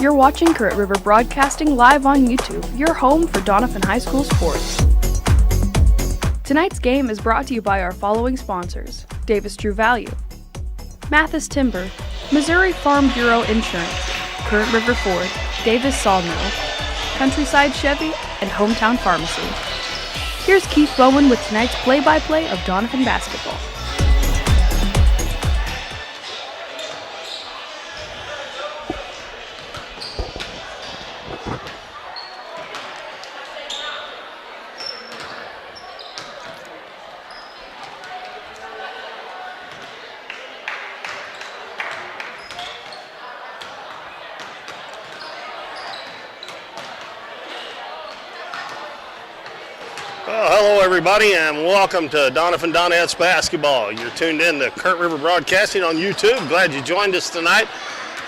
You're watching Current River Broadcasting live on YouTube, your home for Doniphan High School sports. Tonight's game is brought to you by our following sponsors: Davis True Value, Mathis Timber, Missouri Farm Bureau Insurance, Current River Ford, Davis Sawmill, Countryside Chevy, and Hometown Pharmacy. Here's Keith Bowen with tonight's play-by-play of Doniphan basketball. Well, hello everybody, and welcome to Doniphan Donettes basketball. You're tuned in to Current River Broadcasting on YouTube. Glad you joined us tonight.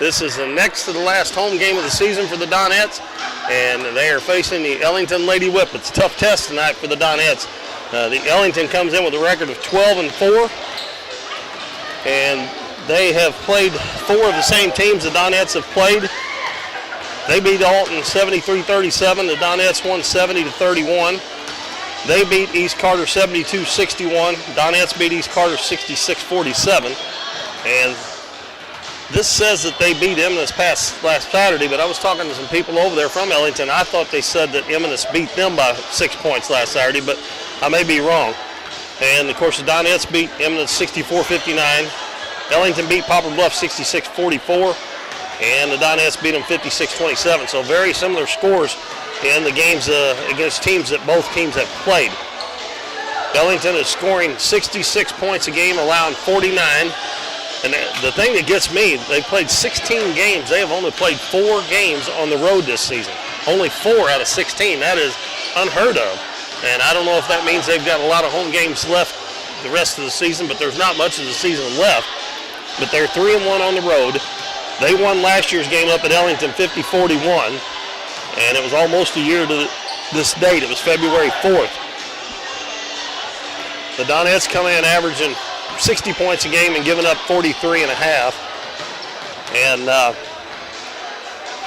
This is the next to the last home game of the season for the Donettes, and they are facing the Ellington Lady Whippets. Tough test tonight for the Donettes. The Ellington comes in with a record of 12-4, and they have played four of the same teams the Donettes have played. They beat Alton 73-37. The Donettes won 70-31. They beat East Carter 72-61. Donettes beat East Carter 66-47. And this says that they beat Eminence last Saturday, but I was talking to some people over there from Ellington. I thought they said that Eminence beat them by 6 points last Saturday, but I may be wrong. And, of course, the Donettes beat Eminence 64-59. Ellington beat Poplar Bluff 66-44. And the Donettes beat them 56-27. So very similar scores in the games against teams that both teams have played. Ellington is scoring 66 points a game, allowing 49. And the thing that gets me, they played 16 games. They have only played 4 games on the road this season. Only 4 out of 16. That is unheard of. And I don't know if that means they've got a lot of home games left the rest of the season, but there's not much of the season left. But they're 3-1 on the road. They won last year's game up at Ellington 50-41. And it was almost a year to this date. It was February 4th. The Donettes come in averaging 60 points a game and giving up 43.5. And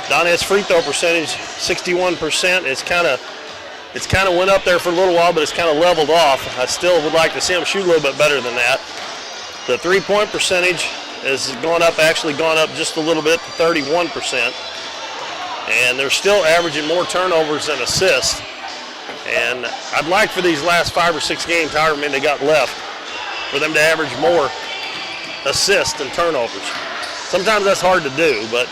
Donettes free throw percentage 61%. It's kind of went up there for a little while, but it's kind of leveled off. I still would like to see them shoot a little bit better than that. The three-point percentage has actually gone up just a little bit to 31%. And they're still averaging more turnovers than assists. And I'd like for these last 5 or 6 games, however many they got left, for them to average more assists than turnovers. Sometimes that's hard to do, but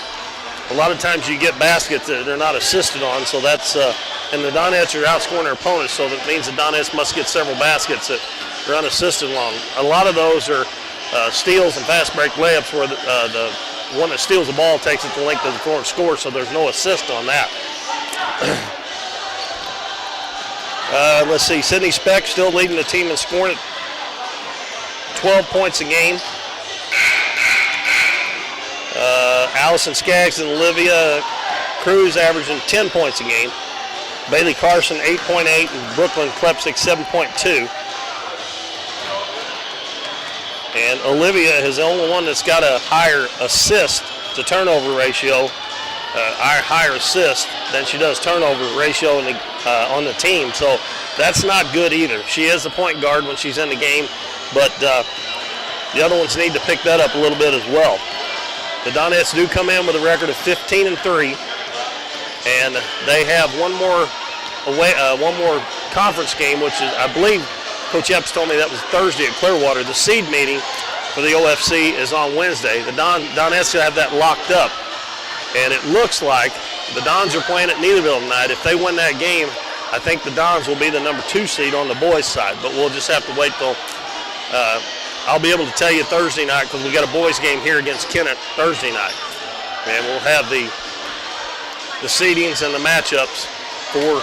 a lot of times you get baskets that they're not assisted on, so that's, and the Donettes are outscoring their opponents, so that means the Donettes must get several baskets that are unassisted on. A lot of those are steals and fast break layups where the one that steals the ball takes it the length of the floor and scores, so there's no assist on that. Let's see, Sydney Speck still leading the team in scoring at 12 points a game. Allison Skaggs and Olivia Cruz averaging 10 points a game. Bailey Carson 8.8 and Brooklyn Klepsik 7.2. And Olivia is the only one that's got a higher assist to turnover ratio, higher assist than she does turnover ratio on the team. So that's not good either. She is the point guard when she's in the game, but the other ones need to pick that up a little bit as well. The Donettes do come in with a record of 15-3, and they have one more conference game, which is, I believe, Coach Epps told me that was Thursday at Clearwater. The seed meeting for the OFC is on Wednesday. The Donettes have that locked up. And it looks like the Dons are playing at Neelyville tonight. If they win that game, I think the Dons will be the number 2 seed on the boys' side. But we'll just have to wait till I'll be able to tell you Thursday night, because we got a boys' game here against Kennett Thursday night. And we'll have the seedings and the matchups for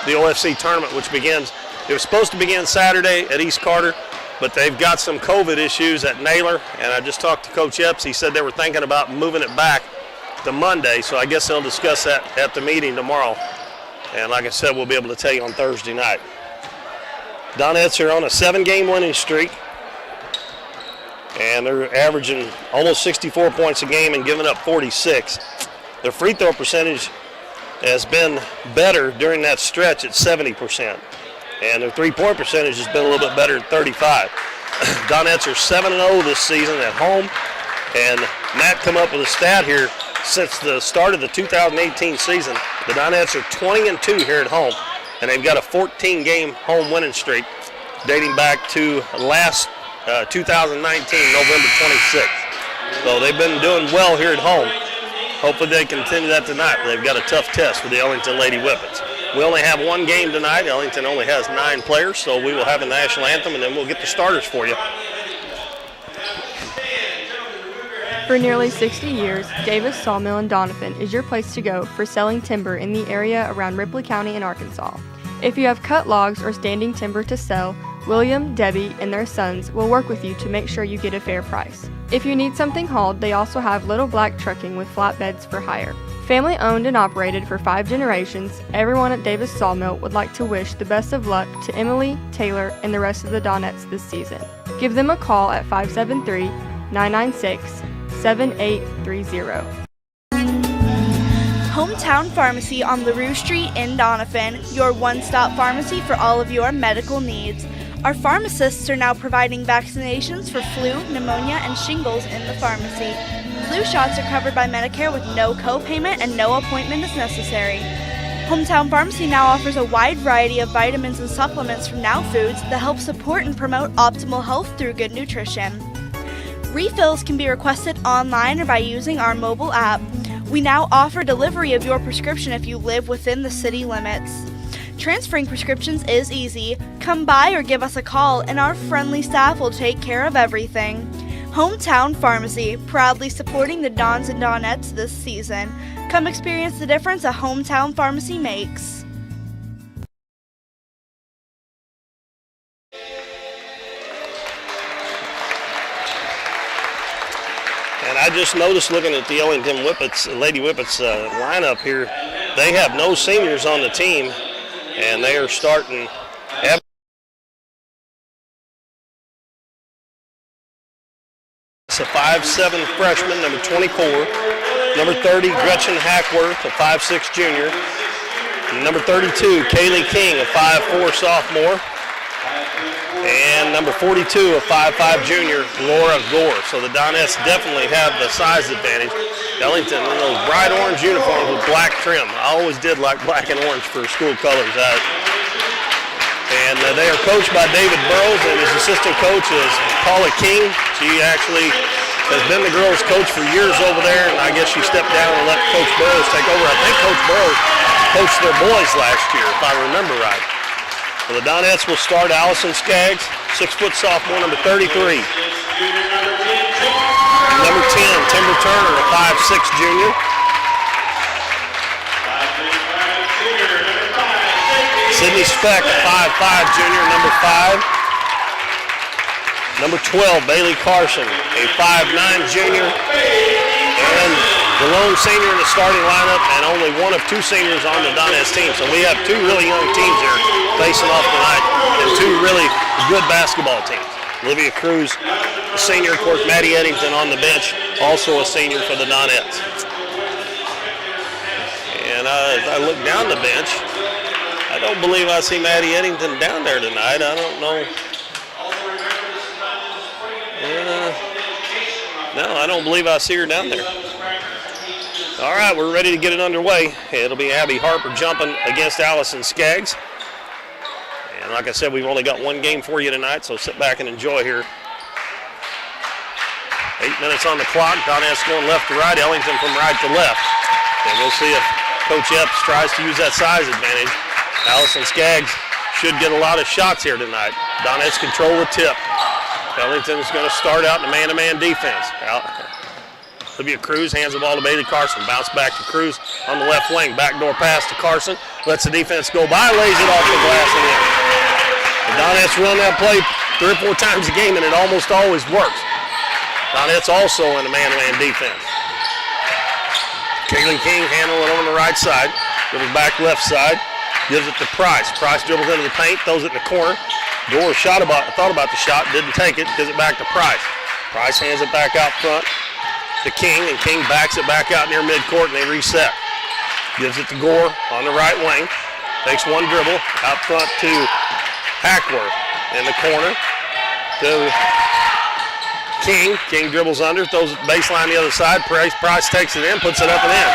the OFC tournament, which begins. It was supposed to begin Saturday at East Carter, but they've got some COVID issues at Naylor, and I just talked to Coach Epps. He said they were thinking about moving it back to Monday, so I guess they'll discuss that at the meeting tomorrow. And like I said, we'll be able to tell you on Thursday night. Donettes are on a 7-game winning streak, and they're averaging almost 64 points a game and giving up 46. Their free throw percentage has been better during that stretch at 70%, and their three-point percentage has been a little bit better at 35. Donettes are 7-0 this season at home, and Matt come up with a stat here. Since the start of the 2018 season, the Donettes are 20-2 here at home, and they've got a 14-game home winning streak dating back to last 2019, November 26th. So they've been doing well here at home. Hopefully they continue that tonight. They've got a tough test with the Ellington Lady Whippets. We only have one game tonight. Ellington only has 9 players, so we will have a national anthem, and then we'll get the starters for you. For nearly 60 years, Davis Sawmill in Doniphan is your place to go for selling timber in the area around Ripley County in Arkansas. If you have cut logs or standing timber to sell, William, Debbie, and their sons will work with you to make sure you get a fair price. If you need something hauled, they also have Little Black Trucking with flatbeds for hire. Family owned and operated for 5 generations, everyone at Davis Sawmill would like to wish the best of luck to Emily, Taylor, and the rest of the Donettes this season. Give them a call at 573-996-7830. Hometown Pharmacy on LaRue Street in Doniphan, your one-stop pharmacy for all of your medical needs. Our pharmacists are now providing vaccinations for flu, pneumonia, and shingles in the pharmacy. Flu shots are covered by Medicare with no co-payment and no appointment is necessary. Hometown Pharmacy now offers a wide variety of vitamins and supplements from Now Foods that help support and promote optimal health through good nutrition. Refills can be requested online or by using our mobile app. We now offer delivery of your prescription if you live within the city limits. Transferring prescriptions is easy. Come by or give us a call and our friendly staff will take care of everything. Hometown Pharmacy, proudly supporting the Dons and Donettes this season. Come experience the difference a Hometown Pharmacy makes. And I just noticed looking at the Ellington Whippets, Lady Whippets lineup here, they have no seniors on the team, and they are starting. It's a 5'7" freshman, number 24. Number 30, Gretchen Hackworth, a 5'6" junior. And number 32, Kaylee King, a 5'4" sophomore. And number 42, a 5'5" junior, Laura Gore. So the Donettes definitely have the size advantage. Ellington in those bright orange uniforms with black trim. I always did like black and orange for school colors. And they are coached by David Burrows, and his assistant coach is Paula King. She actually has been the girls' coach for years over there, and I guess she stepped down and let Coach Burrows take over. I think Coach Burrows coached their boys last year, if I remember right. So the Donettes will start Allison Skaggs, 6-foot sophomore, number 33. Number 10, Timber Turner, a 5'6" junior. Sydney Speck, a 5'5" junior, number 5. Number 12, Bailey Carson, a 5'9" junior. And the lone senior in the starting lineup, and only one of 2 seniors on the Donettes team. So we have 2 really young teams here facing off tonight, and 2 really good basketball teams. Olivia Cruz, a senior. Of course, Maddie Eddington on the bench, also a senior for the Donettes. And as I look down the bench, I don't believe I see Maddie Eddington down there tonight. I don't know. No, I don't believe I see her down there. All right, we're ready to get it underway. It'll be Abby Harper jumping against Allison Skaggs. And like I said, we've only got one game for you tonight, so sit back and enjoy here. 8 minutes on the clock. Donettes going left to right, Ellington from right to left. And we'll see if Coach Epps tries to use that size advantage. Allison Skaggs should get a lot of shots here tonight. Donettes control the tip. Ellington's going to start out in a man-to-man defense. Olivia Cruz hands the ball to Bailey Carson. Bounce back to Cruz on the left wing. Backdoor pass to Carson. Lets the defense go by. Lays it off the glass and in. The Donettes run that play 3 or 4 times a game, and it almost always works. Donettes also in a man-to-man defense. Kaylee King handling it on the right side. Dribbles back left side. Gives it to Price. Price dribbles into the paint. Throws it in the corner. Gore thought about the shot. Didn't take it. Gives it back to Price. Price hands it back out front to King, and King backs it back out near midcourt, and they reset. Gives it to Gore on the right wing. Takes one dribble out front to Hackworth in the corner to King. King dribbles under, throws it baseline the other side. Price takes it in, puts it up and in.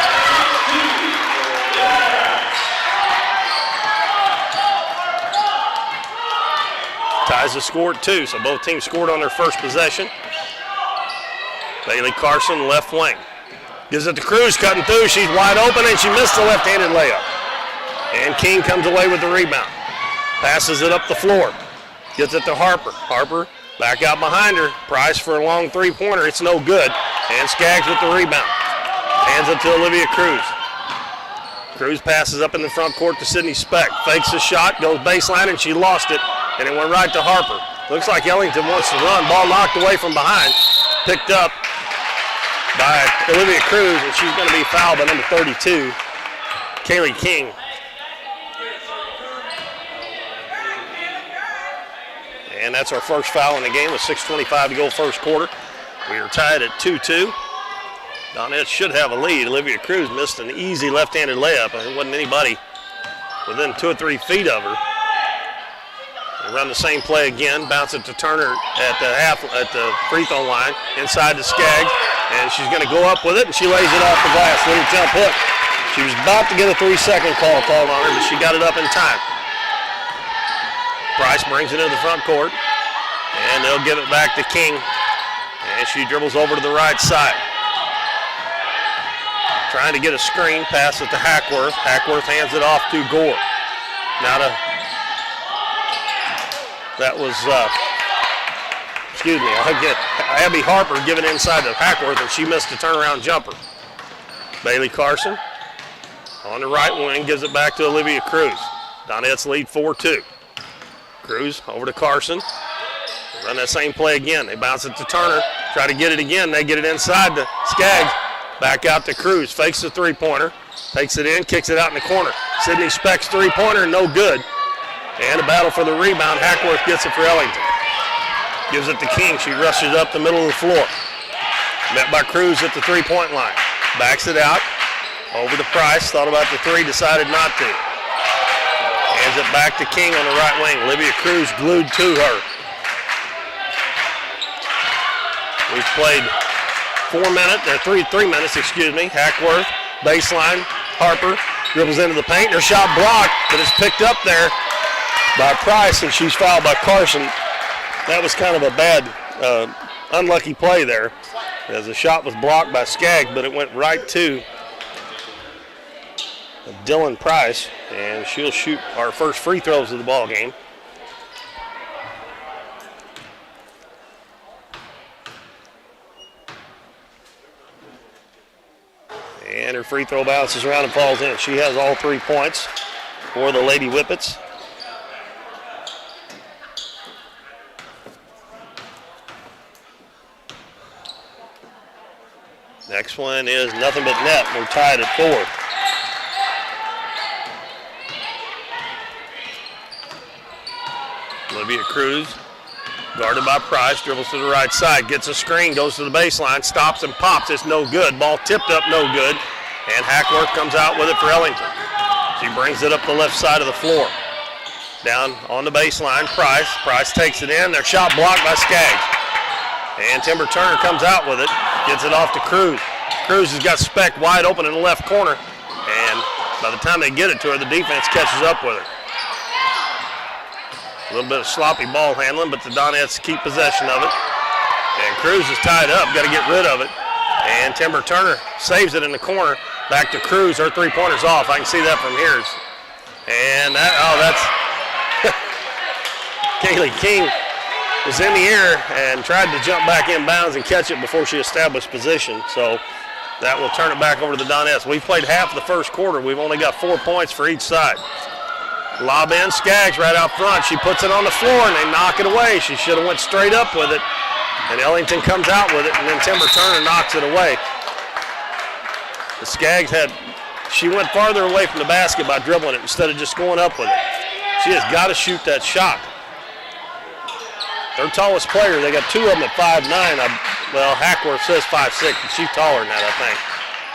Ties the score at 2, so both teams scored on their first possession. Bailey Carson, left wing. Gives it to Cruz, cutting through. She's wide open, and she missed the left-handed layup. And King comes away with the rebound. Passes it up the floor. Gets it to Harper. Harper back out behind her. Price for a long three-pointer. It's no good. And Skaggs with the rebound. Hands it to Olivia Cruz. Cruz passes up in the front court to Sydney Speck. Fakes the shot, goes baseline, and she lost it. And it went right to Harper. Looks like Ellington wants to run. Ball knocked away from behind. Picked up by Olivia Cruz, and she's going to be fouled by number 32, Kaylee King. And that's our first foul in the game with 6:25 to go first quarter. We are tied at 2-2. Donettes should have a lead. Olivia Cruz missed an easy left-handed layup. There wasn't anybody within 2 or 3 feet of her. They run the same play again. Bounce it to Turner at the free throw line. Inside to Skaggs. And she's going to go up with it, and she lays it off the glass. Little jump hook. She was about to get a 3-second call called on her, but she got it up in time. Price brings it into the front court, and they'll give it back to King. And she dribbles over to the right side. Trying to get a screen, pass it to Hackworth. Hackworth hands it off to Gore. Now to, that was, I'll get Abby Harper giving inside to Hackworth, and she missed a turnaround jumper. Bailey Carson on the right wing gives it back to Olivia Cruz. Donettes lead 4-2. Cruz over to Carson. Run that same play again. They bounce it to Turner. Try to get it again. They get it inside to Skaggs. Back out to Cruz. Fakes the three-pointer. Takes it in. Kicks it out in the corner. Sydney Speck's three-pointer. No good. And a battle for the rebound. Hackworth gets it for Ellington. Gives it to King. She rushes up the middle of the floor. Met by Cruz at the three-point line. Backs it out. Over to Price. Thought about the three. Decided not to. Hands it back to King on the right wing. Olivia Cruz glued to her. We've played 3 minutes, Hackworth, baseline, Harper, dribbles into the paint. Her shot blocked, but it's picked up there by Price, and she's fouled by Carson. That was kind of a bad, unlucky play there, as the shot was blocked by Skaggs, but it went right to Dylan Price, and she'll shoot our first free throws of the ball game. And her free throw bounces around and falls in. She has all 3 points for the Lady Whippets. Next one is nothing but net. We're tied at 4. Olivia Cruz, guarded by Price, dribbles to the right side, gets a screen, goes to the baseline, stops and pops. It's no good. Ball tipped up, no good. And Hackworth comes out with it for Ellington. She brings it up the left side of the floor. Down on the baseline, Price. Price takes it in. Their shot blocked by Skaggs. And Timber Turner comes out with it, gets it off to Cruz. Cruz has got Speck wide open in the left corner. And by the time they get it to her, the defense catches up with her. A little bit of sloppy ball handling, but the Donettes keep possession of it. And Cruz is tied up, got to get rid of it. And Timber Turner saves it in the corner. Back to Cruz, her three-pointer's off. I can see that from here. And that's Kaylee King was in the air and tried to jump back in bounds and catch it before she established position. So that will turn it back over to the Donettes. We've played half of the first quarter. We've only got 4 points for each side. Lob in, Skaggs right out front. She puts it on the floor and they knock it away. She should have went straight up with it. And Ellington comes out with it, and then Timber Turner knocks it away. The Skaggs she went farther away from the basket by dribbling it instead of just going up with it. She has got to shoot that shot. their tallest player. They got two of them at 5'9". Well, Hackworth says 5'6", but she's taller than that, I think.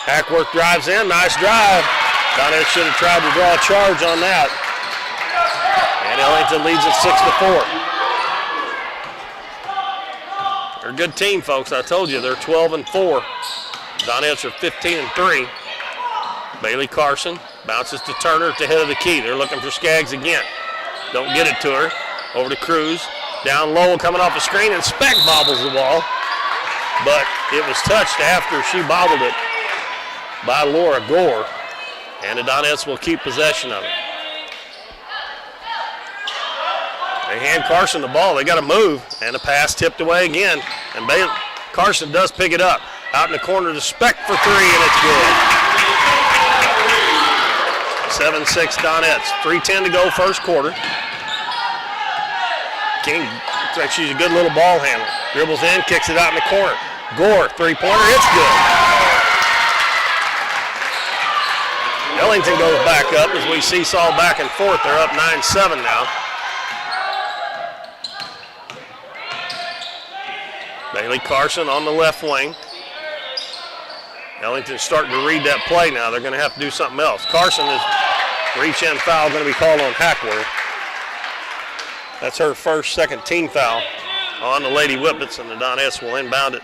Hackworth drives in, nice drive. Donettes should have tried to draw a charge on that. And Ellington leads at 6-4. They're a good team, folks. I told you, they're 12-4. Donettes are 15-3. Bailey Carson bounces to Turner at the head of the key. They're looking for Skaggs again. Don't get it to her. Over to Cruz. Down low, coming off the screen, and Speck bobbles the ball. But it was touched after she bobbled it by Laura Gore. And the Donettes will keep possession of it. They hand Carson the ball. They got to move. And the pass tipped away again. And Bailey Carson does pick it up. Out in the corner to Speck for three, and it's good. 7-6 Donettes. 3:10 to go first quarter. King looks like she's a good little ball handler. Dribbles in, kicks it out in the corner. Gore, three-pointer, it's good. Ellington goes back up as we seesaw back and forth. They're up 9-7 now. Bailey Carson on the left wing. Ellington's starting to read that play now. They're going to have to do something else. Carson is reach-in foul going to be called on Hackworth. That's her first, second team foul on the Lady Whippets, and the Donettes will inbound it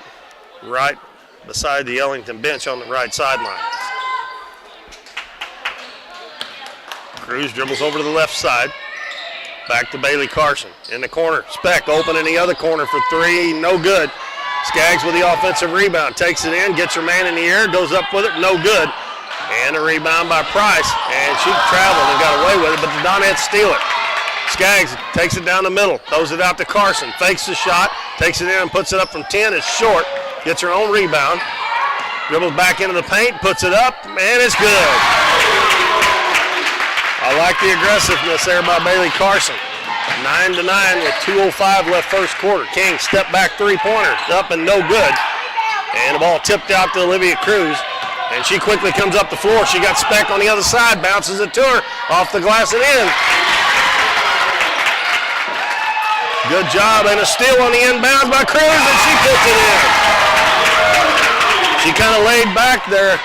right beside the Ellington bench on the right sideline. Cruz dribbles over to the left side. Back to Bailey Carson. In the corner, Speck open in the other corner for three, no good. Skaggs with the offensive rebound, takes it in, gets her man in the air, goes up with it, no good. And a rebound by Price, and she traveled and got away with it, but the Donettes steal it. Skaggs takes it down the middle, throws it out to Carson, fakes the shot, takes it in and puts it up from 10, it's short, gets her own rebound, dribbles back into the paint, puts it up, and it's good. I like the aggressiveness there by Bailey Carson. 9-9 with 2:05 left first quarter. King step back three-pointer, up and no good. And the ball tipped out to Olivia Cruz. And she quickly comes up the floor. She got Speck on the other side, bounces it to her, off the glass and in. Good job, and a steal on the inbound by Cruz, and she puts it in. She kind of laid back there.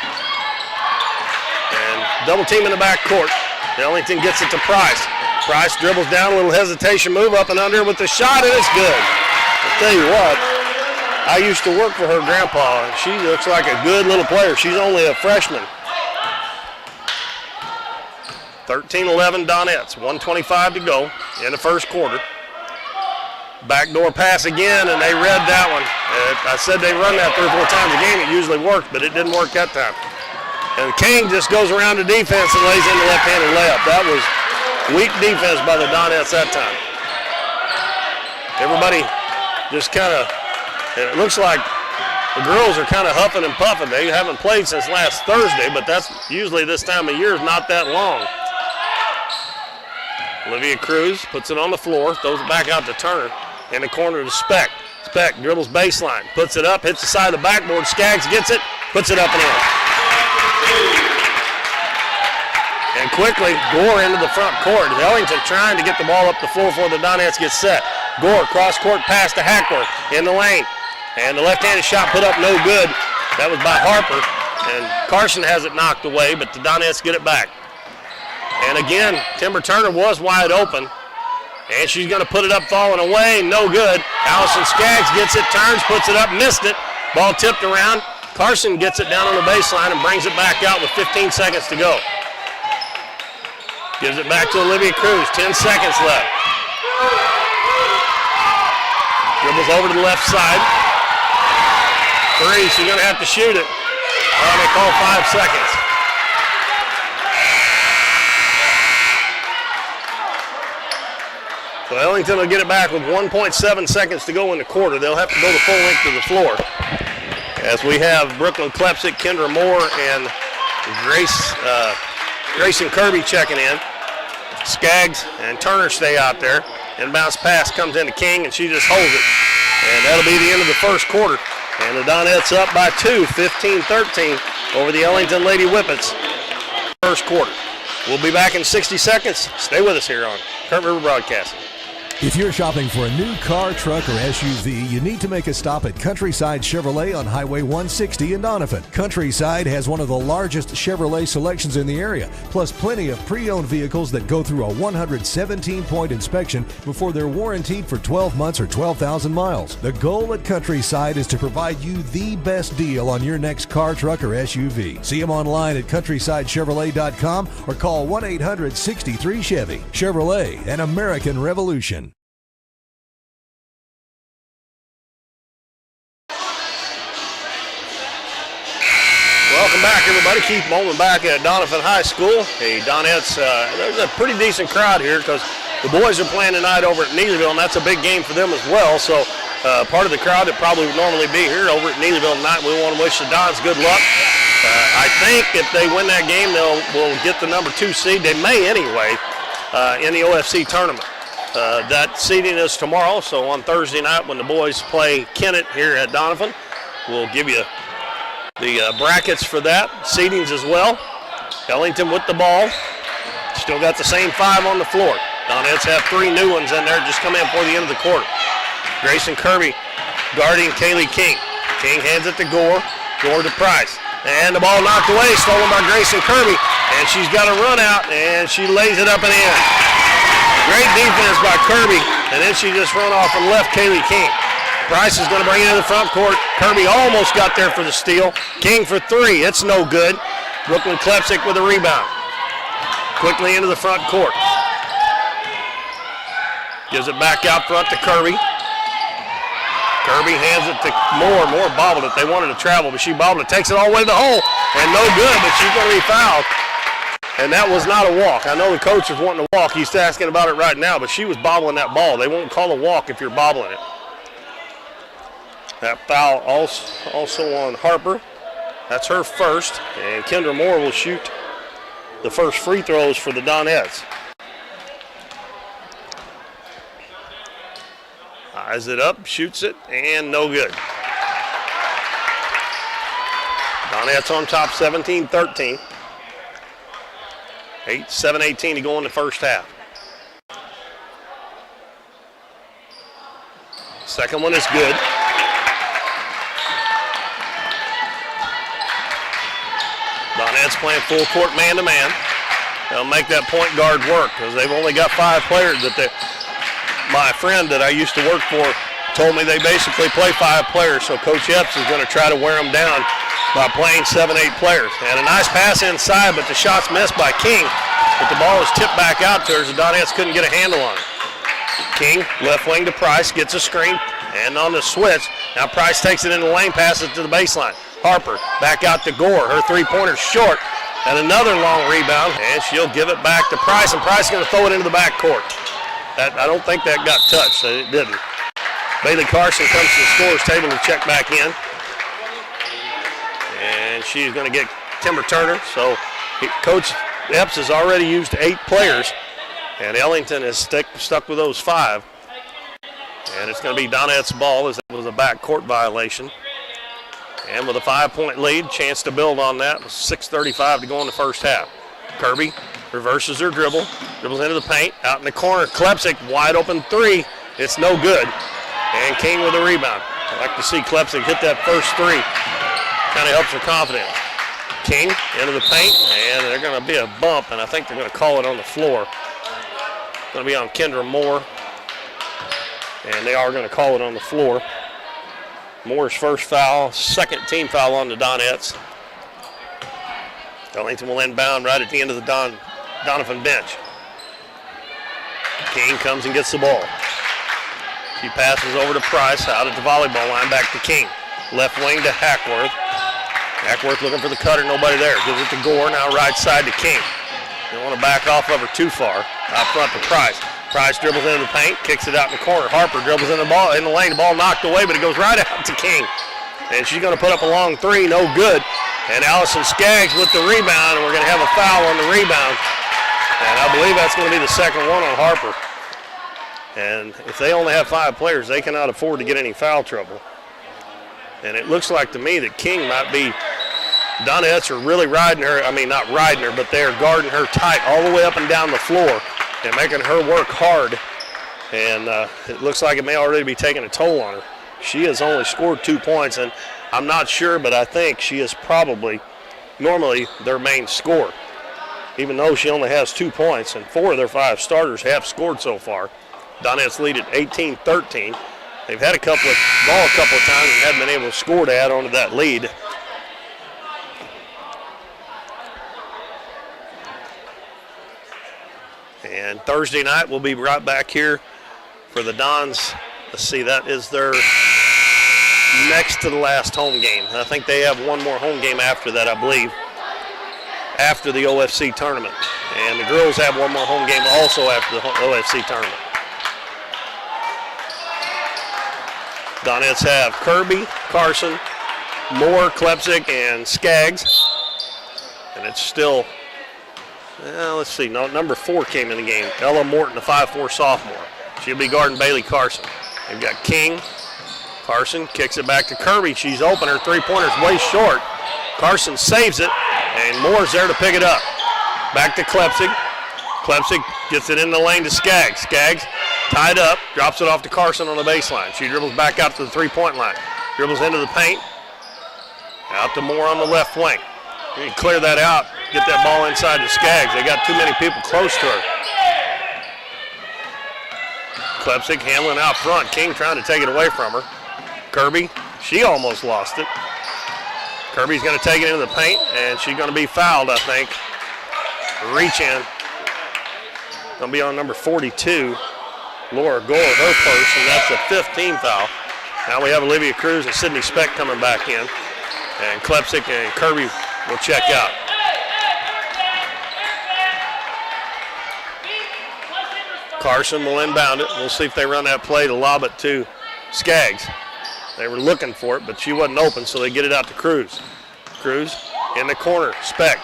And double team in the back court. Ellington gets it to Price. Price dribbles down, a little hesitation move up and under with the shot, and it's good. I'll tell you what, I used to work for her grandpa, and she looks like a good little player. She's only a freshman. 13-11 Donettes, 1:25 to go in the first quarter. Backdoor pass again, and they read that one. I said they run that 3 or 4 times a game. It usually worked, but it didn't work that time. And King just goes around the defense and lays in the left-handed layup. That was weak defense by the Donettes that time. Everybody just kind of, it looks like the girls are kind of huffing and puffing. They haven't played since last Thursday, but that's usually this time of year is not that long. Olivia Cruz puts it on the floor, throws it back out to Turner. In the corner to Speck. Speck dribbles baseline, puts it up, hits the side of the backboard. Skaggs gets it, puts it up and in. And quickly, Gore into the front court. Ellington trying to get the ball up the floor before the Donettes get set. Gore, cross-court pass to Hackworth in the lane. And the left-handed shot put up no good. That was by Harper. And Carson has it knocked away, but the Donettes get it back. And again, Timber Turner was wide open. And she's going to put it up, falling away, no good. Allison Skaggs gets it, turns, puts it up, missed it. Ball tipped around. Carson gets it down on the baseline and brings it back out with 15 seconds to go. Gives it back to Olivia Cruz, 10 seconds left. Dribbles over to the left side. Three, she's going to have to shoot it. They call 5 seconds. So Ellington will get it back with 1.7 seconds to go in the quarter. They'll have to go the full length of the floor. As we have Brooklyn Klepsick, Kendra Moore, and Grayson Kirby checking in. Skaggs and Turner stay out there. Inbounds pass comes into King, and she just holds it. And that'll be the end of the first quarter. And the Donettes up by 2, 15-13 over the Ellington Lady Whippets. First quarter. We'll be back in 60 seconds. Stay with us here on Current River Broadcasting. If you're shopping for a new car, truck, or SUV, you need to make a stop at Countryside Chevrolet on Highway 160 in Doniphan. Countryside has one of the largest Chevrolet selections in the area, plus plenty of pre-owned vehicles that go through a 117-point inspection before they're warranted for 12 months or 12,000 miles. The goal at Countryside is to provide you the best deal on your next car, truck, or SUV. See them online at countrysidechevrolet.com or call 1-800-63-CHEVY. Chevrolet, an American revolution. Welcome back, everybody. Keith Bowman back at Doniphan High School. Hey, Donettes, there's a pretty decent crowd here because the boys are playing tonight over at Neelyville, and that's a big game for them as well. So part of the crowd that probably would normally be here over at Neelyville tonight, we want to wish the Dons good luck. I think if they win that game, will get the number 2 seed. They may anyway in the OFC tournament. That seeding is tomorrow, so on Thursday night when the boys play Kennett here at Doniphan, we'll give you the brackets for that, seedings as well. Ellington with the ball. Still got the same 5 on the floor. Donettes have 3 new ones in there, just come in before the end of the quarter. Grayson Kirby guarding Kaylee King. King hands it to Gore. Gore to Price. And the ball knocked away, stolen by Grayson Kirby. And she's got a run out, and she lays it up and in. Great defense by Kirby, and then she just run off and left Kaylee King. Price is going to bring it into the front court. Kirby almost got there for the steal. King for 3. It's no good. Brooklyn Klepsick with a rebound. Quickly into the front court. Gives it back out front to Kirby. Kirby hands it to Moore. Moore bobbled it. They wanted to travel, but she bobbled it. Takes it all the way to the hole. And no good, but she's going to be fouled. And that was not a walk. I know the coach is wanting to walk. He's asking about it right now, but she was bobbling that ball. They won't call a walk if you're bobbling it. That foul also on Harper. That's her first. And Kendra Moore will shoot the first free throws for the Donettes. Eyes it up, shoots it, and no good. Donettes on top 17-13. 7:18 to go in the first half. Second one is good. Donettes playing full court man-to-man. They'll make that point guard work because they've only got 5 players. My friend that I used to work for told me they basically play 5 players, so Coach Epps is going to try to wear them down by playing 7-8 players. And a nice pass inside, but the shot's missed by King. But the ball was tipped back out to her, so Donettes couldn't get a handle on it. King, left wing to Price, gets a screen, and on the switch, now Price takes it in the lane, passes it to the baseline. Harper, back out to Gore. Her 3-pointer's short, and another long rebound, and she'll give it back to Price, and Price is going to throw it into the backcourt. I don't think that got touched, so it didn't. Bailey Carson comes to the scorer's table to check back in. And she's going to get Timber Turner. So Coach Epps has already used 8 players, and Ellington is stuck with those 5. And it's going to be Donette's ball as it was a backcourt violation. And with a 5-point lead, chance to build on that with 6:35 to go in the first half. Kirby reverses her dribble, dribbles into the paint, out in the corner. Klepsick, wide open 3. It's no good. And King with a rebound. I like to see Klepsick hit that first 3. Kind of helps her confidence. King into the paint, and they're going to be a bump, and I think they're going to call it on the floor. It's going to be on Kendra Moore, and they are going to call it on the floor. Moore's first foul, second team foul on the Donettes. Ellington will inbound right at the end of the Doniphan bench. King comes and gets the ball. She passes over to Price, out at the volleyball line, back to King. Left wing to Hackworth. Hackworth looking for the cutter, nobody there. Gives it to Gore, now right side to King. They want to back off of her too far. Out front to Price. Price dribbles into the paint, kicks it out in the corner. Harper dribbles in the lane. The ball knocked away, but it goes right out to King. And she's going to put up a long 3, no good. And Allison Skaggs with the rebound, and we're going to have a foul on the rebound. And I believe that's going to be the second one on Harper. And if they only have 5 players, they cannot afford to get any foul trouble. And it looks like to me that King might be, Donettes are really riding her, not riding her, but they're guarding her tight all the way up and down the floor and making her work hard And it looks like it may already be taking a toll on her. She has only scored 2 points, and I'm not sure, but I think she is probably normally their main scorer, even though she only has 2 points, and 4 of their 5 starters have scored so far. Donettes lead at 18-13. They've had a ball a couple of times and haven't been able to score to add on to that lead. And Thursday night we'll be right back here for the Dons. Let's see, that is their next to the last home game. I think they have one more home game after that, I believe, after the OFC tournament. And the girls have one more home game also after the OFC tournament. Donettes have Kirby, Carson, Moore, Klepsik, and Skaggs. And it's still, let's see, number 4 came in the game. Ella Morton, a 5'4" sophomore. She'll be guarding Bailey Carson. They've got King. Carson kicks it back to Kirby. She's open. Her three-pointer's way short. Carson saves it, and Moore's there to pick it up. Back to Klepsik. Klepsik gets it in the lane to Skaggs. Skaggs tied up, drops it off to Carson on the baseline. She dribbles back out to the three-point line. Dribbles into the paint. Out to Moore on the left wing. You can clear that out, get that ball inside to Skaggs. They got too many people close to her. Klepsik handling out front. King trying to take it away from her. Kirby, she almost lost it. Kirby's going to take it into the paint, and she's going to be fouled, I think. Reach in. Going to be on number 42, Laura Gore, her first, and that's the 5th team foul. Now we have Olivia Cruz and Sydney Speck coming back in, and Klepsik and Kirby will check out. Carson will inbound it. We'll see if they run that play to lob it to Skaggs. They were looking for it, but she wasn't open, so they get it out to Cruz. Cruz in the corner. Speck.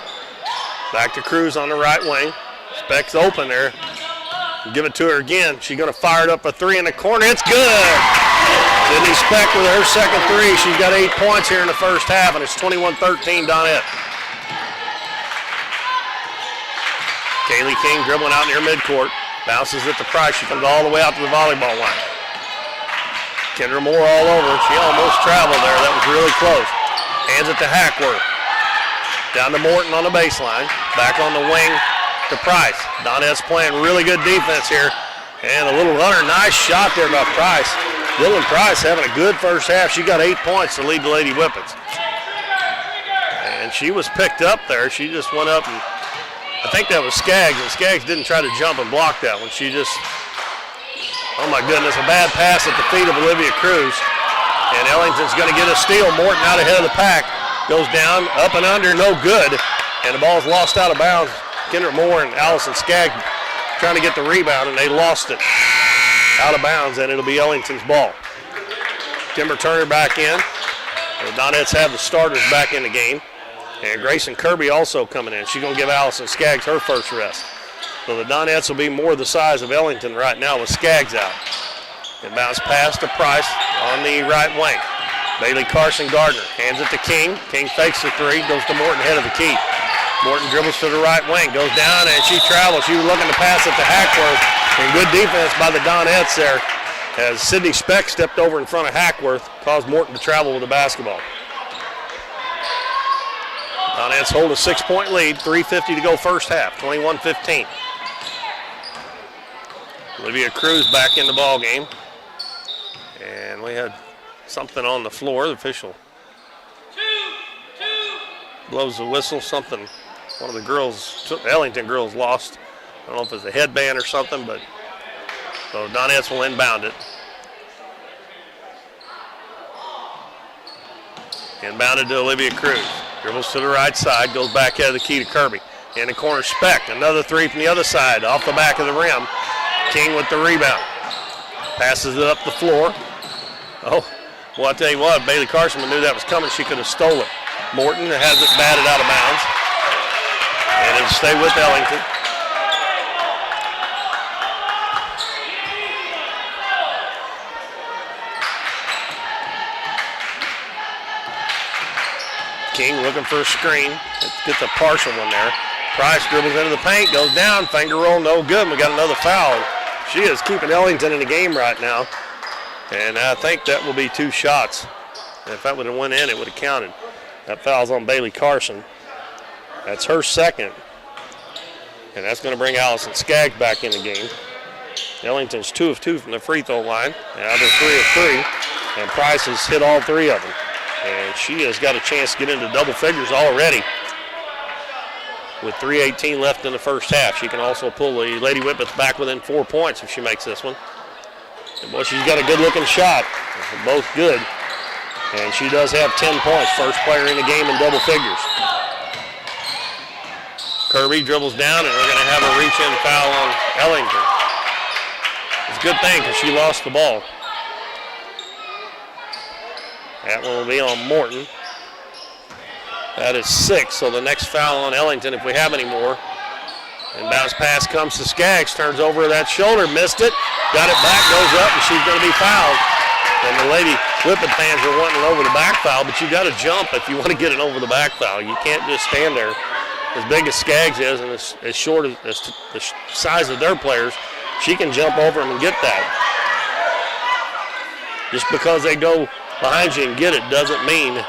Back to Cruz on the right wing. Speck's open there. Give it to her again. She's going to fire it up a 3 in the corner. It's good. Sydney Speck with her second 3. She's got 8 points here in the first half, and it's 21-13 Donette. Kaylee King dribbling out near midcourt. Bounces it to Price. She comes all the way out to the volleyball line. Kendra Moore all over. She almost traveled there. That was really close. Hands it to Hackworth. Down to Morton on the baseline. Back on the wing to Price. Donettes playing really good defense here. And a little runner. Nice shot there by Price. Dylan Price having a good first half. She got 8 points to lead the Lady Whippets. And she was picked up there. She just went up and I think that was Skaggs, and Skaggs didn't try to jump and block that one. She just, oh my goodness, a bad pass at the feet of Olivia Cruz. And Ellington's going to get a steal. Morton out ahead of the pack. Goes down, up and under, no good. And the ball's lost out of bounds. Kendra Moore and Allison Skaggs trying to get the rebound, and they lost it out of bounds, and it'll be Ellington's ball. Timber Turner back in. The Donettes have the starters back in the game. And Grayson Kirby also coming in. She's going to give Allison Skaggs her first rest. So the Donettes will be more the size of Ellington right now with Skaggs out. It bounce pass to Price on the right wing. Bailey Carson Gardner hands it to King. King fakes the 3, goes to Morton head of the key. Morton dribbles to the right wing, goes down, and she travels. She was looking to pass it to Hackworth. And good defense by the Donettes there as Sydney Speck stepped over in front of Hackworth, caused Morton to travel with the basketball. Donettes hold a 6-point lead, 3:50 to go first half, 21-15. Olivia Cruz back in the ball game. And we had something on the floor. The official blows the whistle. Something, one of the girls, the Ellington girls lost. I don't know if it's a headband or something, but so Donettes will inbound it. Inbounded to Olivia Cruz. Dribbles to the right side, goes back out of the key to Kirby. In the corner, Speck. Another 3 from the other side, off the back of the rim. King with the rebound. Passes it up the floor. Oh, well, I tell you what, Bailey Carson knew that was coming. She could have stole it. Morton has it batted out of bounds. And it'll stay with Ellington. King looking for a screen. Gets a partial one there. Price dribbles into the paint, goes down, finger roll, no good. We got another foul. She is keeping Ellington in the game right now. And I think that will be 2 shots. If that would have went in, it would have counted. That foul's on Bailey Carson. That's her second. And that's going to bring Allison Skaggs back in the game. Ellington's 2 of 2 from the free throw line. Now they're 3 of 3. And Price has hit all 3 of them. And she has got a chance to get into double figures already. With 3:18 left in the first half. She can also pull the Lady Whippets back within 4 points if she makes this one. And boy, she's got a good-looking shot. They're both good. And she does have 10 points. First player in the game in double figures. Kirby dribbles down, and we're going to have a reach-in foul on Ellington. It's a good thing because she lost the ball. That one will be on Morton. That is 6, so the next foul on Ellington if we have any more. And bounce pass comes to Skaggs, turns over that shoulder, missed it, got it back, goes up, and she's going to be fouled. And the Lady Whippet fans are wanting an over-the-back foul, but you got to jump if you want to get an over-the-back foul. You can't just stand there. As big as Skaggs is and as short as the size of their players, she can jump over them and get that. Just because they go behind you and get it doesn't mean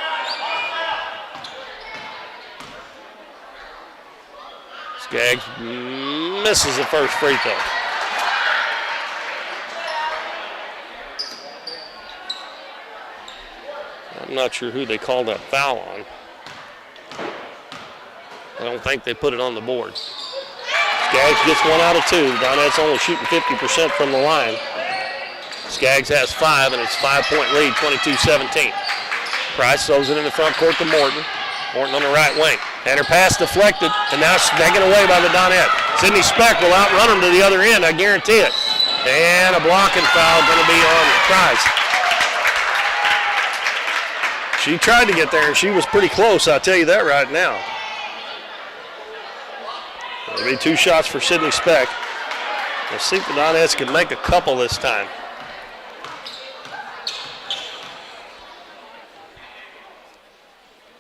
Skaggs misses the first free throw. I'm not sure who they called that foul on. I don't think they put it on the board. Skaggs gets 1 out of 2. The Donettes only shooting 50% from the line. Skaggs has 5, and it's a 5-point lead, 22-17. Price throws it in the front court to Morton. Morton on the right wing. And her pass deflected, and now snagging away by the Donettes. Sydney Speck will outrun him to the other end, I guarantee it. And a blocking foul going to be on Price. She tried to get there, and she was pretty close, I'll tell you that right now. It'll be 2 shots for Sydney Speck. Let's see if the Donettes can make a couple this time.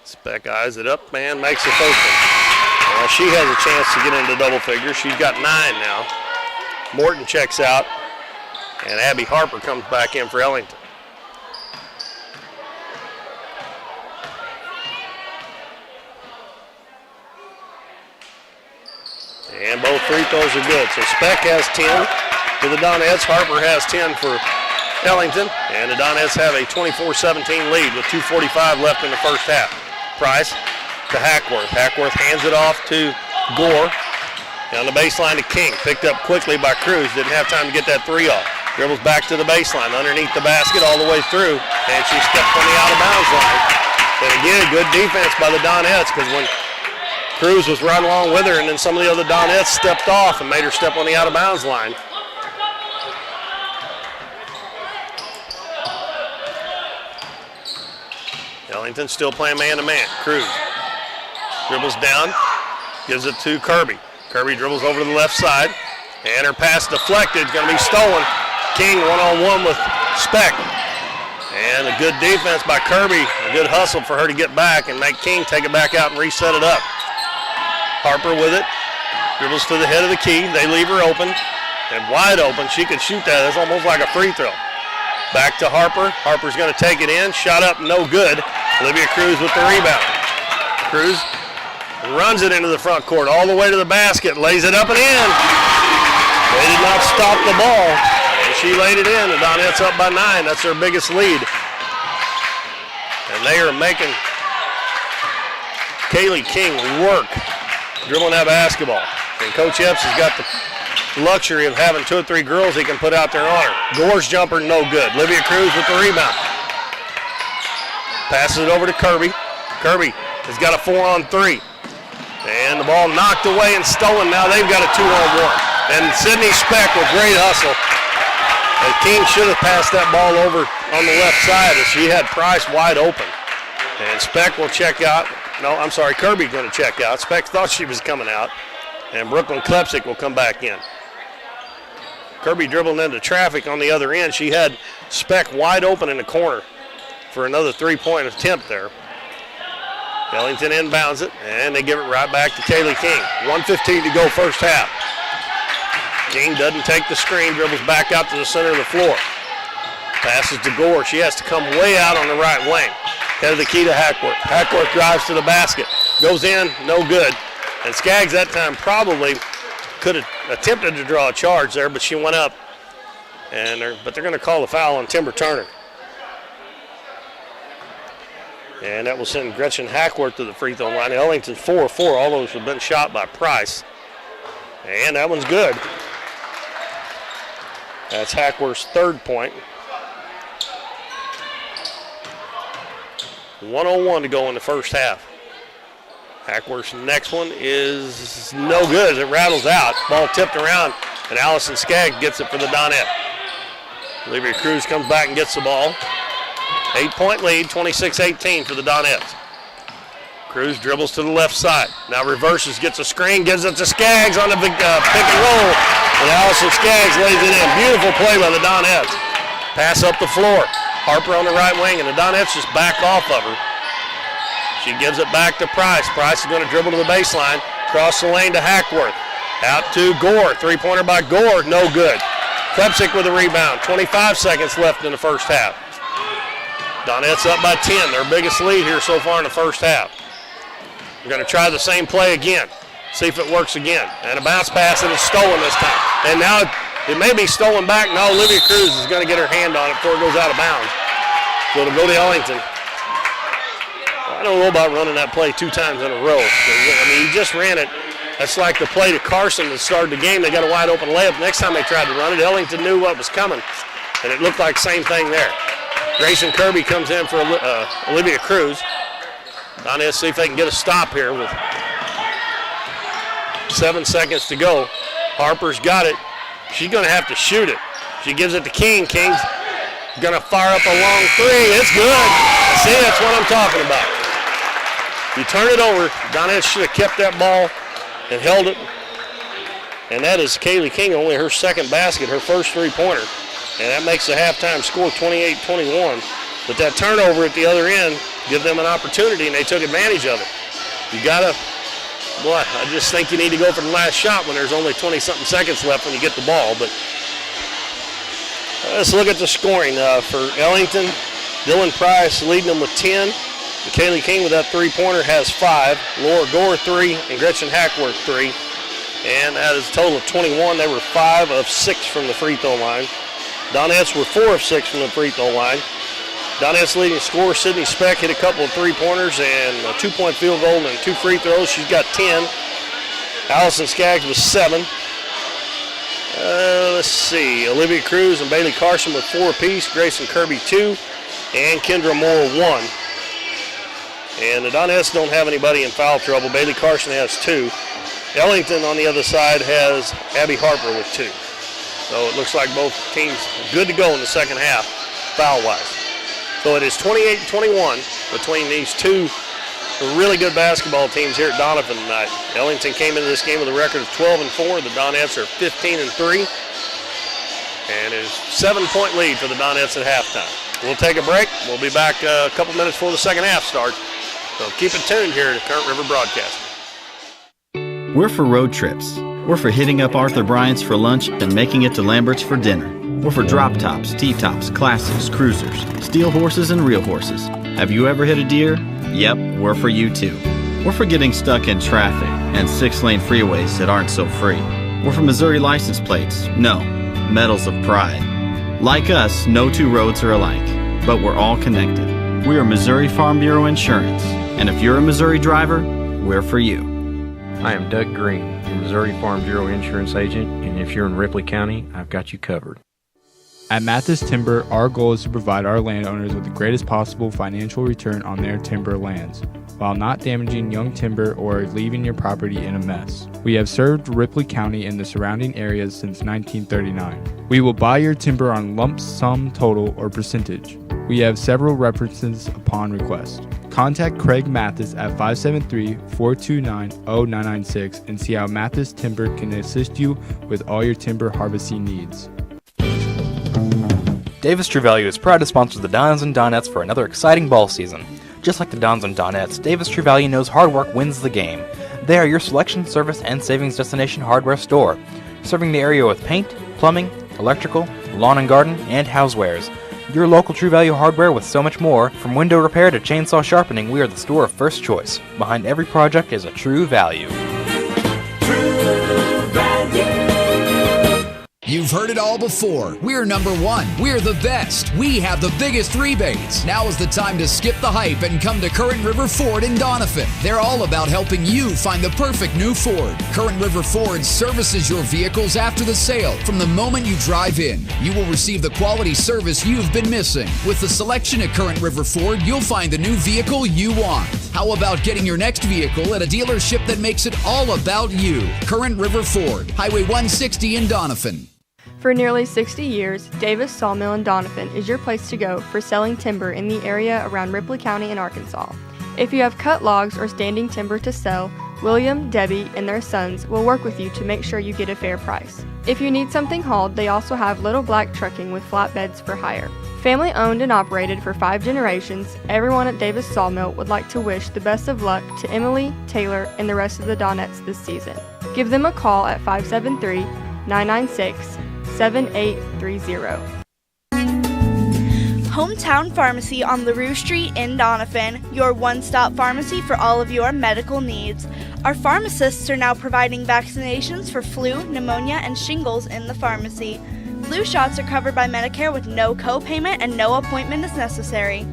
Speck eyes it up and makes the first one. Well, she has a chance to get into double figures. She's got 9 now. Morton checks out, and Abby Harper comes back in for Ellington. And both free throws are good. So Speck has 10 for the Donettes. Harper has 10 for Ellington. And the Donettes have a 24-17 lead with 2:45 left in the first half. Price to Hackworth. Hackworth hands it off to Gore. Down the baseline to King. Picked up quickly by Cruz. Didn't have time to get that 3 off. Dribbles back to the baseline, underneath the basket all the way through. And she stepped on the out-of-bounds line. And again, good defense by the Donettes because when Cruz was right along with her, and then some of the other Donettes stepped off and made her step on the out-of-bounds line. Ellington still playing man-to-man. Cruz dribbles down, gives it to Kirby. Kirby dribbles over to the left side, and her pass deflected, going to be stolen. King one-on-one with Speck. And a good defense by Kirby, a good hustle for her to get back and make King take it back out and reset it up. Harper with it, dribbles to the head of the key. They leave her open, and wide open. She could shoot that. That's almost like a free throw. Back to Harper. Harper's going to take it in. Shot up, no good. Olivia Cruz with the rebound. Cruz runs it into the front court all the way to the basket, lays it up and in. They did not stop the ball, and she laid it in. The Donettes up by 9. That's their biggest lead. And they are making Kaylee King work dribbling that basketball. And Coach Epps has got the luxury of having 2 or 3 girls he can put out there on her. Gore's jumper, no good. Olivia Cruz with the rebound. Passes it over to Kirby. Kirby has got a 4-on-3. And the ball knocked away and stolen. Now they've got a 2-on-1. And Sydney Speck with great hustle. And King should have passed that ball over on the left side as she had Price wide open. And Speck will check out. No, I'm sorry, Kirby going to check out. Speck thought she was coming out. And Brooklyn Klepsick will come back in. Kirby dribbling into traffic on the other end. She had Speck wide open in the corner for another 3-point attempt there. Ellington inbounds it, and they give it right back to Kaylee King. 1:15 to go first half. King doesn't take the screen, dribbles back out to the center of the floor. Passes to Gore. She has to come way out on the right wing. Head of the key to Hackworth. Hackworth drives to the basket. Goes in, no good. And Skaggs that time probably could have attempted to draw a charge there, but she went up. But they're going to call the foul on Timber Turner. And that will send Gretchen Hackworth to the free throw line. Ellington 4-4. All those have been shot by Price. And that one's good. That's Hackworth's third point. 1:01 to go in the first half. Hackworth's next one is no good as it rattles out. Ball tipped around, and Allison Skaggs gets it for the Donette. Olivia Cruz comes back and gets the ball. 8-point lead, 26-18 for the Donettes. Cruz dribbles to the left side. Now reverses, gets a screen, gives it to Skaggs on the pick and roll. And Allison Skaggs lays it in. Beautiful play by the Donettes. Pass up the floor. Harper on the right wing, and the Donettes just back off of her. She gives it back to Price. Price is going to dribble to the baseline. Cross the lane to Hackworth. Out to Gore. Three-pointer by Gore, no good. Klepsik with a rebound. 25 seconds left in the first half. Donettes up by 10, their biggest lead here so far in the first half. We're going to try the same play again. See if it works again. And a bounce pass, and it's stolen this time. And now it may be stolen back. No, Olivia Cruz is going to get her hand on it before it goes out of bounds. So it'll go to Ellington. I don't know about running that play 2 times in a row. I mean, he just ran it. That's like the play to Carson that started the game. They got a wide open layup. Next time they tried to run it, Ellington knew what was coming. And it looked like the same thing there. Grayson Kirby comes in for Olivia Cruz. Donettes see if they can get a stop here with 7 seconds to go. Harper's got it. She's going to have to shoot it. She gives it to King. King's going to fire up a long three. It's good. See, that's what I'm talking about. You turn it over. Donettes should have kept that ball and held it. And that is Kaylee King, only her second basket, her first three-pointer. And that makes the halftime score 28-21. But that turnover at the other end give them an opportunity, and they took advantage of it. You got to, boy, I just think you need to go for the last shot when there's only 20-something seconds left when you get the ball. But let's look at the scoring. For Ellington, Dylan Price leading them with 10. Kaylee King with that three-pointer has 5. Laura Gore 3, and Gretchen Hackworth 3. And that is a total of 21. They were 5 of 6 from the free throw line. Donettes were 4 of 6 from the free throw line. Donettes leading scorer Sydney Speck hit a couple of three-pointers and a 2-point field goal and 2 free throws. She's got 10. Allison Skaggs was 7. Let's see. Olivia Cruz and Bailey Carson with 4 apiece. Grayson Kirby 2. And Kendra Moore 1. And the Donettes don't have anybody in foul trouble. Bailey Carson has 2. Ellington on the other side has Abby Harper with 2. So it looks like both teams good to go in the second half, foul-wise. So it is 28-21 between these two really good basketball teams here at Doniphan tonight. Ellington came into this game with a record of 12-4. The Donettes are 15-3. And it is a 7-point lead for the Donettes at halftime. We'll take a break. We'll be back a couple minutes before the second half starts. So keep it tuned here to Current River Broadcasting. We're for road trips. We're for hitting up Arthur Bryant's for lunch and making it to Lambert's for dinner. We're for drop tops, T-tops, classics, cruisers, steel horses, and real horses. Have you ever hit a deer? Yep, we're for you too. We're for getting stuck in traffic and 6-lane freeways that aren't so free. We're for Missouri license plates. No, medals of pride. Like us, no two roads are alike, but we're all connected. We are Missouri Farm Bureau Insurance, and if you're a Missouri driver, we're for you. I am Doug Green, your Missouri Farm Bureau Insurance Agent, and if you're in Ripley County, I've got you covered. At Mathis Timber, our goal is to provide our landowners with the greatest possible financial return on their timber lands, while not damaging young timber or leaving your property in a mess. We have served Ripley County and the surrounding areas since 1939. We will buy your timber on lump sum total or percentage. We have several references upon request. Contact Craig Mathis at 573-429-0996 and see how Mathis Timber can assist you with all your timber harvesting needs. Davis True Value is proud to sponsor the Dons and Donettes for another exciting ball season. Just like the Dons and Donettes, Davis True Value knows hard work wins the game. They are your selection, service, and savings destination hardware store. serving the area with paint, plumbing, electrical, lawn and garden, and housewares. Your local True Value hardware with so much more. From window repair to chainsaw sharpening, we are the store of first choice. Behind every project is a True Value. You've heard it all before. We're number one. We're the best. We have the biggest rebates. Now is the time to skip the hype and come to Current River Ford in Doniphan. They're all about helping you find the perfect new Ford. Current River Ford services your vehicles after the sale. From the moment you drive in, you will receive the quality service you've been missing. With the selection at Current River Ford, you'll find the new vehicle you want. How about getting your next vehicle at a dealership that makes it all about you? Current River Ford, Highway 160 in Doniphan. For nearly 60 years, Davis Sawmill in Doniphan is your place to go for selling timber in the area around Ripley County and Arkansas. If you have cut logs or standing timber to sell, William, Debbie, and their sons will work with you to make sure you get a fair price. If you need something hauled, they also have Little Black Trucking with flatbeds for hire. Family owned and operated for 5 generations, everyone at Davis Sawmill would like to wish the best of luck to Emily, Taylor, and the rest of the Donettes this season. Give them a call at 573-996-7830. Hometown Pharmacy on LaRue Street in Doniphan, your one-stop pharmacy for all of your medical needs. Our pharmacists are now providing vaccinations for flu, pneumonia, and shingles in the pharmacy. Flu shots are covered by Medicare with no co-payment and no appointment is necessary.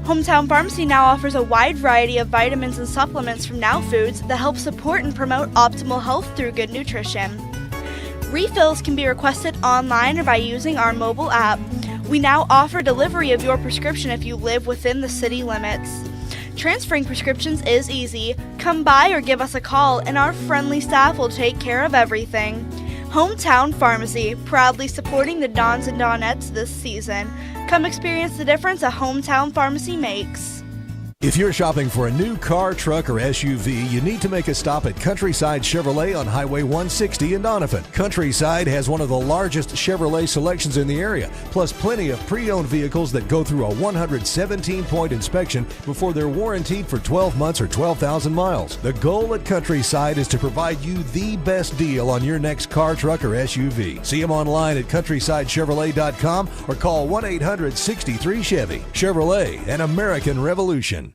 Hometown Pharmacy now offers a wide variety of vitamins and supplements from Now Foods that help support and promote optimal health through good nutrition. Refills can be requested online or by using our mobile app. We now offer delivery of your prescription if you live within the city limits. Transferring prescriptions is easy. Come by or give us a call and our friendly staff will take care of everything. Hometown Pharmacy, proudly supporting the Dons and Donettes this season. Come experience the difference a Hometown Pharmacy makes. If you're shopping for a new car, truck, or SUV, you need to make a stop at Countryside Chevrolet on Highway 160 in Doniphan. Countryside has one of the largest Chevrolet selections in the area, plus plenty of pre-owned vehicles that go through a 117-point inspection before they're warranted for 12 months or 12,000 miles. The goal at Countryside is to provide you the best deal on your next car, truck, or SUV. See them online at countrysidechevrolet.com or call 1-800-63-CHEVY. Chevrolet, an American revolution.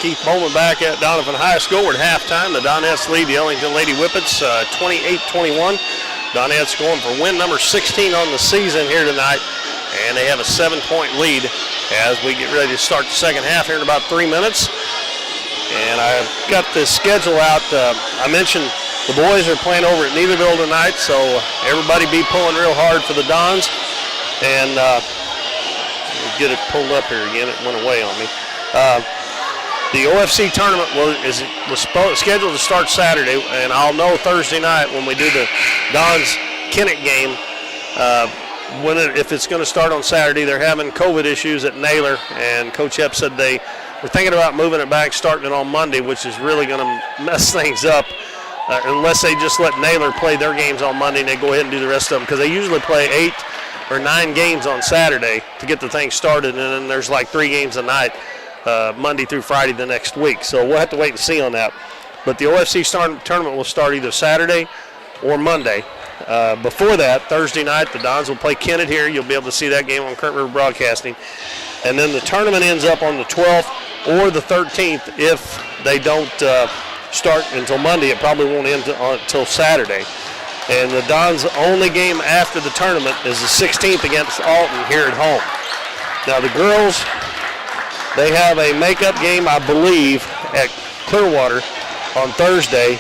Keith Bowman back at Doniphan High School. We're at halftime. The Donettes lead the Ellington Lady Whippets 28-21. Donettes going for win number 16 on the season here tonight, and they have a 7-point lead as we get ready to start the second half here in about 3 minutes. And I've got the schedule out. I mentioned the boys are playing over at Neelyville tonight, so everybody be pulling real hard for the Dons. And get it pulled up here again. It went away on me. The OFC tournament was scheduled to start Saturday, and I'll know Thursday night when we do the Dons Kennett game if it's going to start on Saturday. They're having COVID issues at Naylor, and Coach Epps said they were thinking about moving it back, starting it on Monday, which is really going to mess things up unless they just let Naylor play their games on Monday and they go ahead and do the rest of them, because they usually play 8 or 9 games on Saturday to get the thing started, and then there's like 3 games a night Monday through Friday the next week. So we'll have to wait and see on that. But the OFC tournament will start either Saturday or Monday. Before that, Thursday night, the Dons will play Kennett here. You'll be able to see that game on Current River Broadcasting. And then the tournament ends up on the 12th or the 13th if they don't start until Monday. It probably won't end until Saturday. And the Dons' only game after the tournament is the 16th against Alton here at home. Now the girls, they have a makeup game, I believe, at Clearwater on Thursday.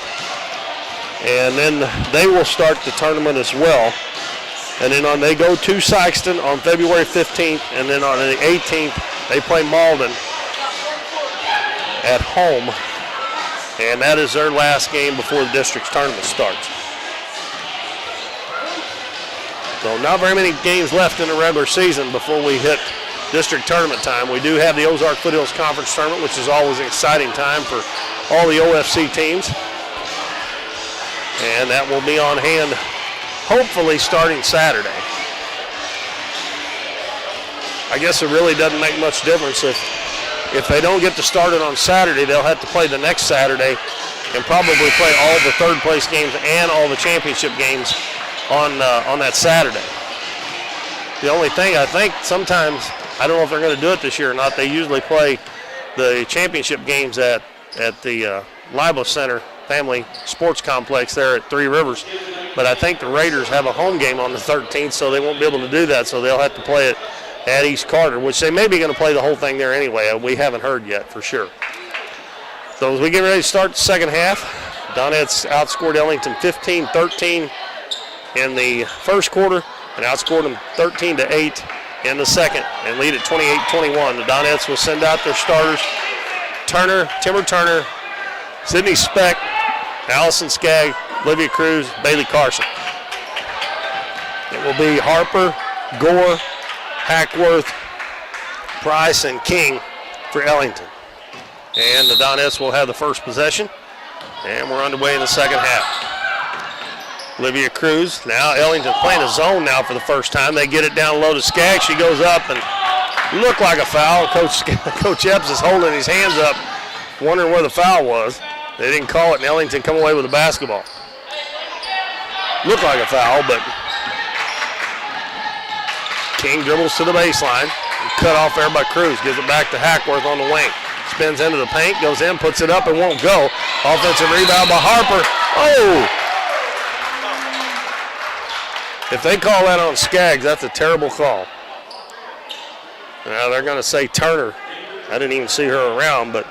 And then they will start the tournament as well. And then they go to Sykeston on February 15th, and then on the 18th, they play Malden at home. And that is their last game before the district's tournament starts. So not very many games left in the regular season before we hit district tournament time. We do have the Ozark Foothills Conference Tournament, which is always an exciting time for all the OFC teams. And that will be on hand hopefully starting Saturday. I guess it really doesn't make much difference if they don't get to start it on Saturday. They'll have to play the next Saturday and probably play all the third place games and all the championship games on that Saturday. The only thing I think sometimes, I don't know if they're going to do it this year or not, they usually play the championship games at the Libel Center Family Sports Complex there at Three Rivers. But I think the Raiders have a home game on the 13th, so they won't be able to do that, so they'll have to play it at East Carter, which they may be going to play the whole thing there anyway. We haven't heard yet for sure. So as we get ready to start the second half, Donettes outscored Ellington 15-13 in the first quarter and outscored them 13-8 in the second and lead at 28-21. The Donettes will send out their starters: Timber Turner, Sydney Speck, Allison Skaggs, Olivia Cruz, Bailey Carson. It will be Harper, Gore, Hackworth, Price, and King for Ellington. And the Donettes will have the first possession, and we're underway in the second half. Olivia Cruz, now Ellington playing a zone now for the first time. They get it down low to Skaggs. She goes up and looked like a foul. Coach Epps is holding his hands up, wondering where the foul was. They didn't call it, and Ellington come away with the basketball. Looked like a foul, but King dribbles to the baseline. Cut off there by Cruz. Gives it back to Hackworth on the wing. Spins into the paint, goes in, puts it up, and won't go. Offensive rebound by Harper. Oh! If they call that on Skaggs, that's a terrible call. Now they're going to say Turner. I didn't even see her around, but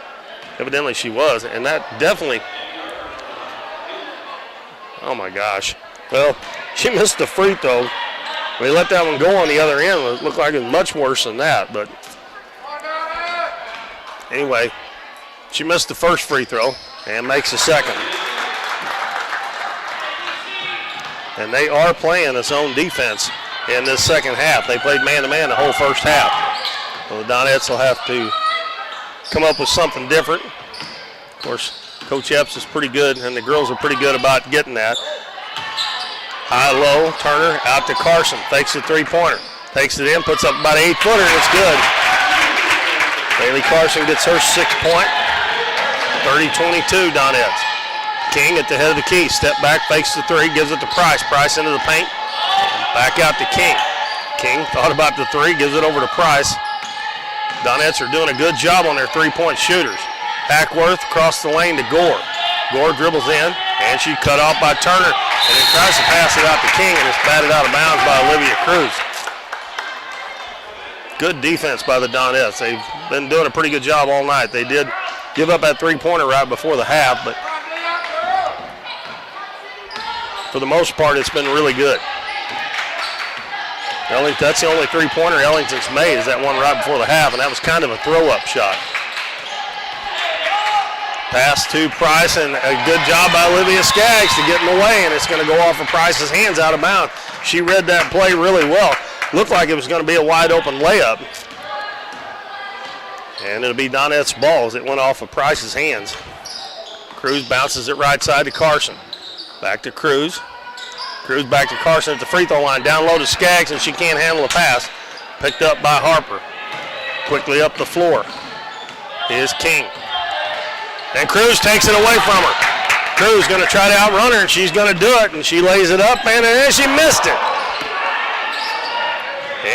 evidently she was. And that definitely, oh my gosh. Well, she missed the free throw. They let that one go on the other end. It looked like it was much worse than that. But anyway, she missed the first free throw and makes the second. And they are playing a zone defense in this second half. They played man-to-man the whole first half. So the Donettes will have to come up with something different. Of course, Coach Epps is pretty good, and the girls are pretty good about getting that. High-low, Turner out to Carson. Fakes the three-pointer. Takes it in, puts up about an 8-footer, and it's good. Bailey Carson gets her 6-point. 30-22 Donettes. King at the head of the key. Step back, fakes the three, gives it to Price. Price into the paint. Back out to King. King thought about the three, gives it over to Price. Donettes are doing a good job on their three-point shooters. Hackworth across the lane to Gore. Gore dribbles in, and she cut off by Turner, and then tries to pass it out to King, and it's batted out of bounds by Olivia Cruz. Good defense by the Donettes. They've been doing a pretty good job all night. They did give up that three-pointer right before the half, but for the most part, it's been really good. That's the only three-pointer Ellington's made, is that one right before the half, and that was kind of a throw-up shot. Pass to Price, and a good job by Olivia Skaggs to get in the way, and it's going to go off of Price's hands out of bounds. She read that play really well. looked like it was going to be a wide open layup. And it'll be Donettes' ball as it went off of Price's hands. Cruz bounces it right side to Carson. Back to Cruz. Cruz back to Carson at the free throw line. Down low to Skaggs, and she can't handle the pass. Picked up by Harper. Quickly up the floor is King. And Cruz takes it away from her. Cruz going to try to outrun her, and she's going to do it, and she lays it up, and then she missed it.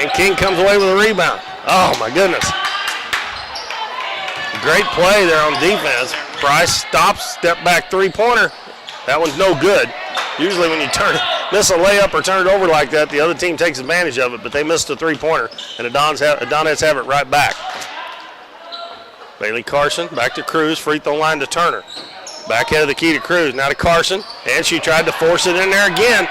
And King comes away with a rebound. Oh, my goodness. Great play there on defense. Price stops, step back three-pointer. That one's no good. Usually when you miss a layup or turn it over like that, the other team takes advantage of it, but they missed a three-pointer, and the Donettes have it right back. Bailey Carson back to Cruz, free throw line to Turner. Back head of the key to Cruz, now to Carson, and she tried to force it in there again.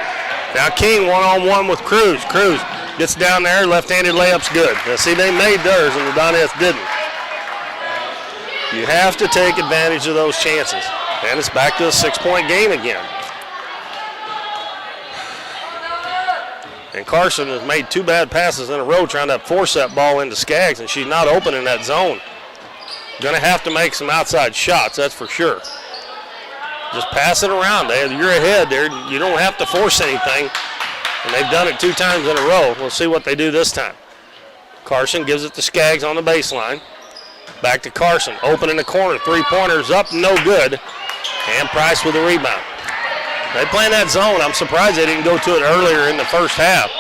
Now King one-on-one with Cruz. Cruz gets down there, left-handed layup's good. Now see, they made theirs, and the Donettes didn't. You have to take advantage of those chances. And it's back to a 6-point game again. And Carson has made 2 bad passes in a row trying to force that ball into Skaggs, and she's not open in that zone. Going to have to make some outside shots, that's for sure. Just pass it around. You're ahead there. You don't have to force anything. And they've done it 2 times in a row. We'll see what they do this time. Carson gives it to Skaggs on the baseline. Back to Carson, open in the corner, three-pointers up, no good. And Price with a rebound. They play in that zone. I'm surprised they didn't go to it earlier in the first half,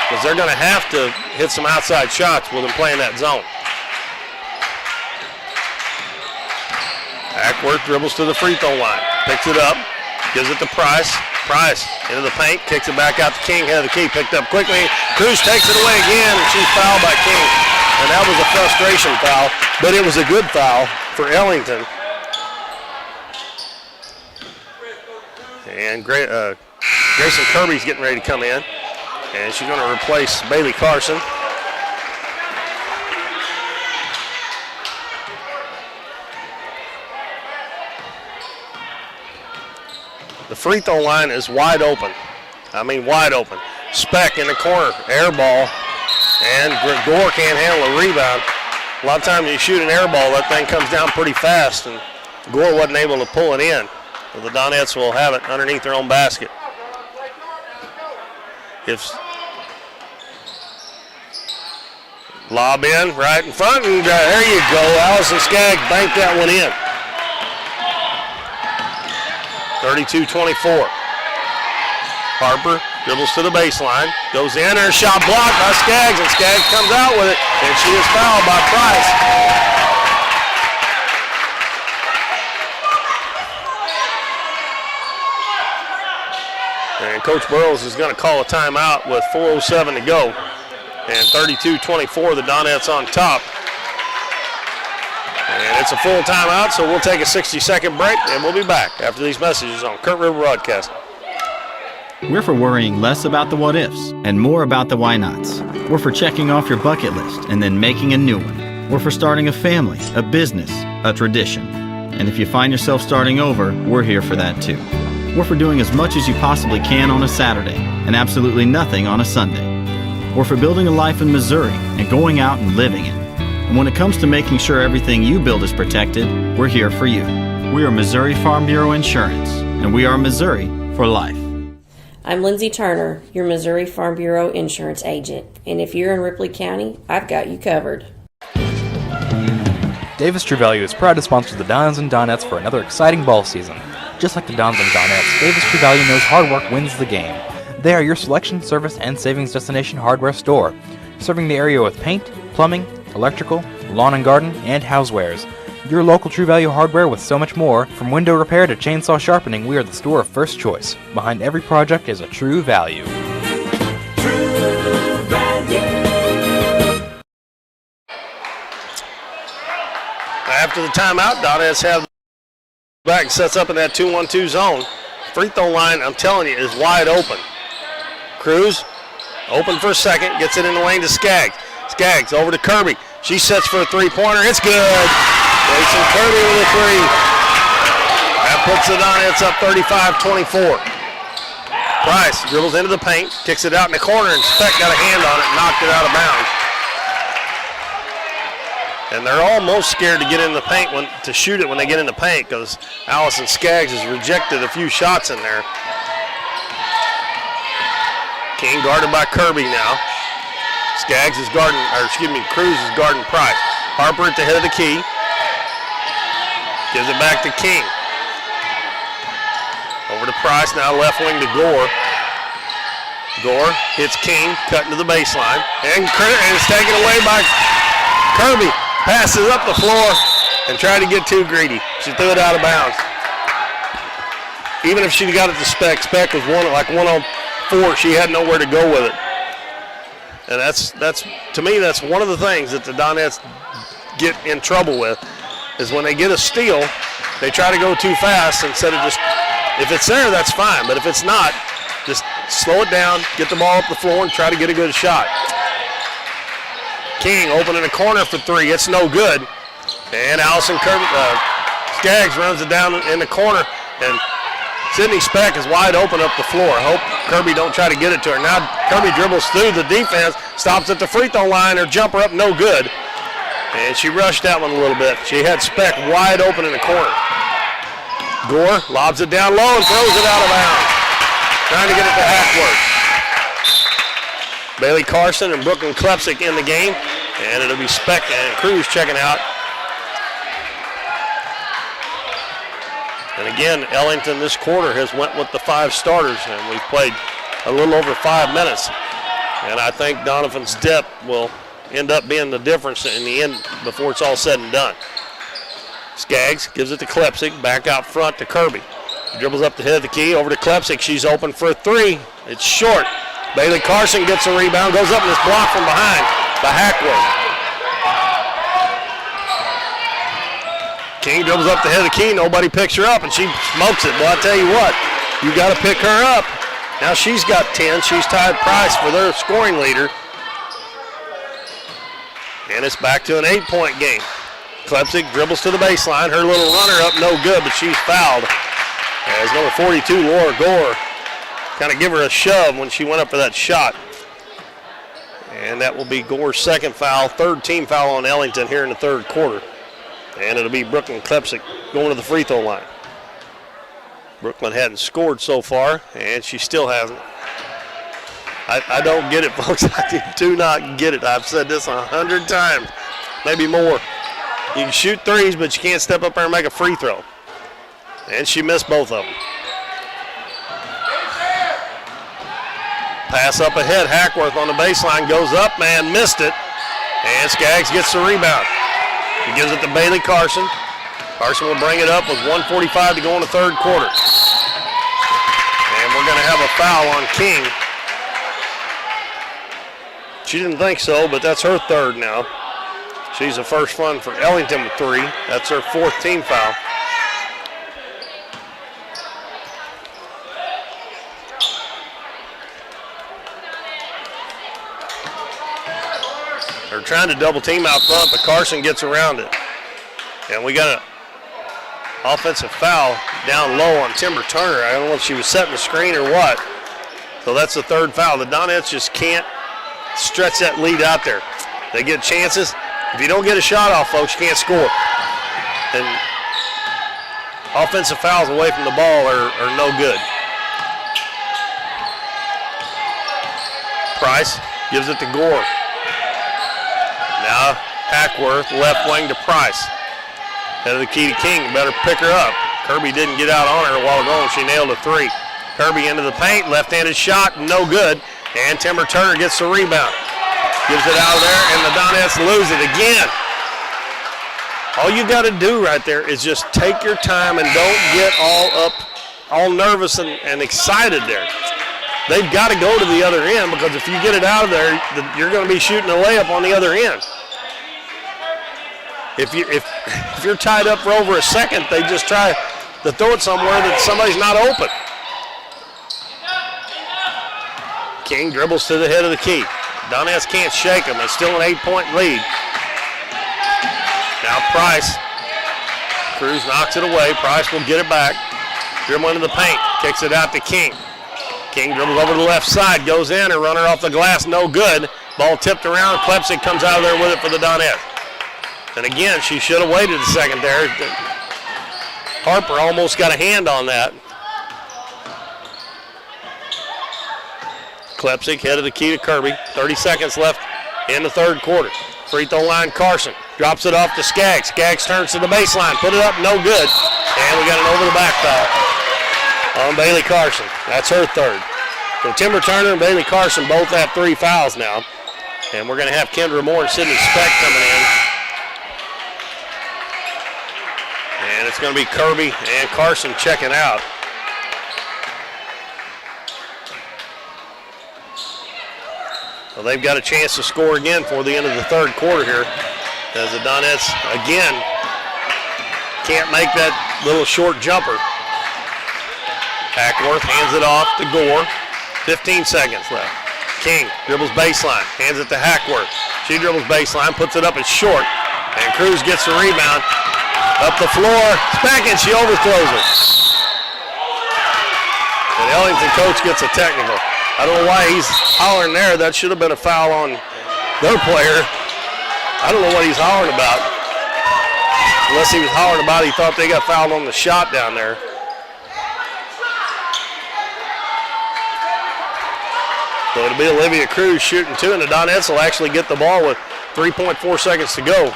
because they're going to have to hit some outside shots with them playing that zone. Ackworth dribbles to the free throw line, picks it up, gives it to Price. Price into the paint, kicks it back out to King, head of the key, picked up quickly. Cruz takes it away again, and she's fouled by King. And that was a frustration foul, but it was a good foul for Ellington. And Grayson Kirby's getting ready to come in, and she's going to replace Bailey Carson. The free throw line is wide open. I mean wide open. Speck in the corner, air ball. And Gore can't handle a rebound. A lot of times you shoot an air ball, that thing comes down pretty fast, and Gore wasn't able to pull it in. So the Donettes will have it underneath their own basket. Lob in right in front, and there you go. Allison Skaggs banked that one in. 32-24. Harper dribbles to the baseline, goes in, her shot blocked by Skaggs, and Skaggs comes out with it, and she is fouled by Price. And Coach Burrows is going to call a timeout with 4:07 to go. And 32-24, the Donettes on top. And it's a full timeout, so we'll take a 60-second break, and we'll be back after these messages on Kurt River Broadcasting. We're for worrying less about the what-ifs and more about the why-nots. We're for checking off your bucket list and then making a new one. We're for starting a family, a business, a tradition. And if you find yourself starting over, we're here for that too. We're for doing as much as you possibly can on a Saturday and absolutely nothing on a Sunday. We're for building a life in Missouri and going out and living it. And when it comes to making sure everything you build is protected, we're here for you. We are Missouri Farm Bureau Insurance, and we are Missouri for life. I'm Lindsay Turner, your Missouri Farm Bureau insurance agent, and if you're in Ripley County, I've got you covered. Davis True Value is proud to sponsor the Dons and Donettes for another exciting ball season. Just like the Dons and Donettes, Davis True Value knows hard work wins the game. They are your selection, service, and savings destination hardware store, serving the area with paint, plumbing, electrical, lawn and garden, and housewares. Your local True Value hardware with so much more. From window repair to chainsaw sharpening, we are the store of first choice. Behind every project is a True Value. True Value. After the timeout, Donettes have back, sets up in that 2-1-2 zone. Free throw line, I'm telling you, is wide open. Cruz, open for a second, gets it in the lane to Skaggs. Skaggs over to Kirby. She sets for a three-pointer. It's good. Grayson Kirby with a three. That puts the Donettes up 35-24. Price dribbles into the paint, kicks it out in the corner, and Speck got a hand on it and knocked it out of bounds. And they're almost scared to get in the paint to shoot it when they get in the paint because Allison Skaggs has rejected a few shots in there. King guarded by Kirby now. Skaggs is guarding, Cruz is guarding Price. Harper at the head of the key. Gives it back to King. Over to Price, now left wing to Gore. Gore hits King, cutting to the baseline. And it's taken away by Kirby. Passes up the floor and tried to get too greedy. She threw it out of bounds. Even if she'd got it to Speck, Speck was one on 4. She had nowhere to go with it. And that's to me, that's one of the things that the Donettes get in trouble with, is when they get a steal, they try to go too fast instead of just, if it's there, that's fine. But if it's not, just slow it down, get the ball up the floor, and try to get a good shot. King open in the corner for 3. It's no good. And Allison Skaggs runs it down in the corner. And Sydney Speck is wide open up the floor. I hope Kirby don't try to get it to her. Now Kirby dribbles through the defense, stops at the free throw line. Her jumper up, no good. And she rushed that one a little bit. She had Speck wide open in the corner. Gore lobs it down low and throws it out of bounds. Trying to get it to Hackworth. Bailey Carson and Brooklyn Klepsick in the game, and it'll be Speck and Cruz checking out. And again, Ellington this quarter has went with the 5 starters, and we've played a little over 5 minutes. And I think Doniphan's depth will end up being the difference in the end before it's all said and done. Skaggs gives it to Klepsick, back out front to Kirby. Dribbles up the head of the key, over to Klepsick. She's open for a 3. It's short. Bailey Carson gets a rebound, goes up and is blocked from behind by Hackworth. King dribbles up the head of the key, nobody picks her up, and she smokes it. Well, I tell you what, you got to pick her up. Now she's got 10. She's tied Price for their scoring leader. And it's back to an 8-point game. Klepsick dribbles to the baseline. Her little runner up, no good, but she's fouled. As number 42, Laura Gore, kind of give her a shove when she went up for that shot. And that will be Gore's 2nd foul, 3rd team foul on Ellington here in the 3rd quarter. And it'll be Brooklyn Klepsick going to the free throw line. Brooklyn hadn't scored so far, and she still hasn't. I don't get it, folks. I do not get it. I've said this 100 times, maybe more. You can shoot threes, but you can't step up there and make a free throw. And she missed both of them. Pass up ahead. Hackworth on the baseline goes up, man, missed it. And Skaggs gets the rebound. He gives it to Bailey Carson. Carson will bring it up with 1:45 to go in the 3rd quarter. And we're going to have a foul on King. She didn't think so, but that's her 3rd now. She's the first one for Ellington with 3. That's her 4th team foul. They're trying to double team out front, but Carson gets around it. And we got an offensive foul down low on Timber Turner. I don't know if she was setting the screen or what. So that's the 3rd foul. The Donettes just can't stretch that lead out there. They get chances. If you don't get a shot off, folks, you can't score. And offensive fouls away from the ball are no good. Price gives it to Gore. Now Hackworth, left wing to Price. Head of the key to King, better pick her up. Kirby didn't get out on her a while ago and she nailed a 3. Kirby into the paint, left-handed shot, no good. And Timber Turner gets the rebound. Gives it out of there, and the Donettes lose it again. All you got to do right there is just take your time and don't get all nervous and excited there. They've got to go to the other end, because if you get it out of there, you're going to be shooting a layup on the other end. If you're tied up for over a second, they just try to throw it somewhere that somebody's not open. King dribbles to the head of the key. Donettes can't shake him. It's still an 8-point lead. Now Price. Cruz knocks it away. Price will get it back. Dribble into the paint. Kicks it out to King. King dribbles over to the left side, goes in, and runner off the glass, no good. Ball tipped around, Klepsik comes out of there with it for the Donettes. And again, she should have waited a second there. Harper almost got a hand on that. Klepsik head of the key to Kirby. 30 seconds left in the third quarter. Free throw line, Carson drops it off to Skaggs. Skaggs turns to the baseline, put it up, no good. And we got an over the back foul on Bailey Carson. That's her third. So Timber Turner and Bailey Carson both have 3 fouls now. And we're going to have Kendra Moore and Sydney Speck coming in. And it's going to be Kirby and Carson checking out. Well, they've got a chance to score again for the end of the third quarter here, as the Donettes again can't make that little short jumper. Hackworth hands it off to Gore. 15 seconds left. King dribbles baseline, hands it to Hackworth. She dribbles baseline, puts it up and short, and Cruz gets the rebound. Up the floor, back, and she overthrows it. And the Ellington coach gets a technical. I don't know why he's hollering there. That should have been a foul on their player. I don't know what he's hollering about. Unless he was hollering about, he thought they got fouled on the shot down there. So it'll be Olivia Cruz shooting two, and the Donettes will actually get the ball with 3.4 seconds to go.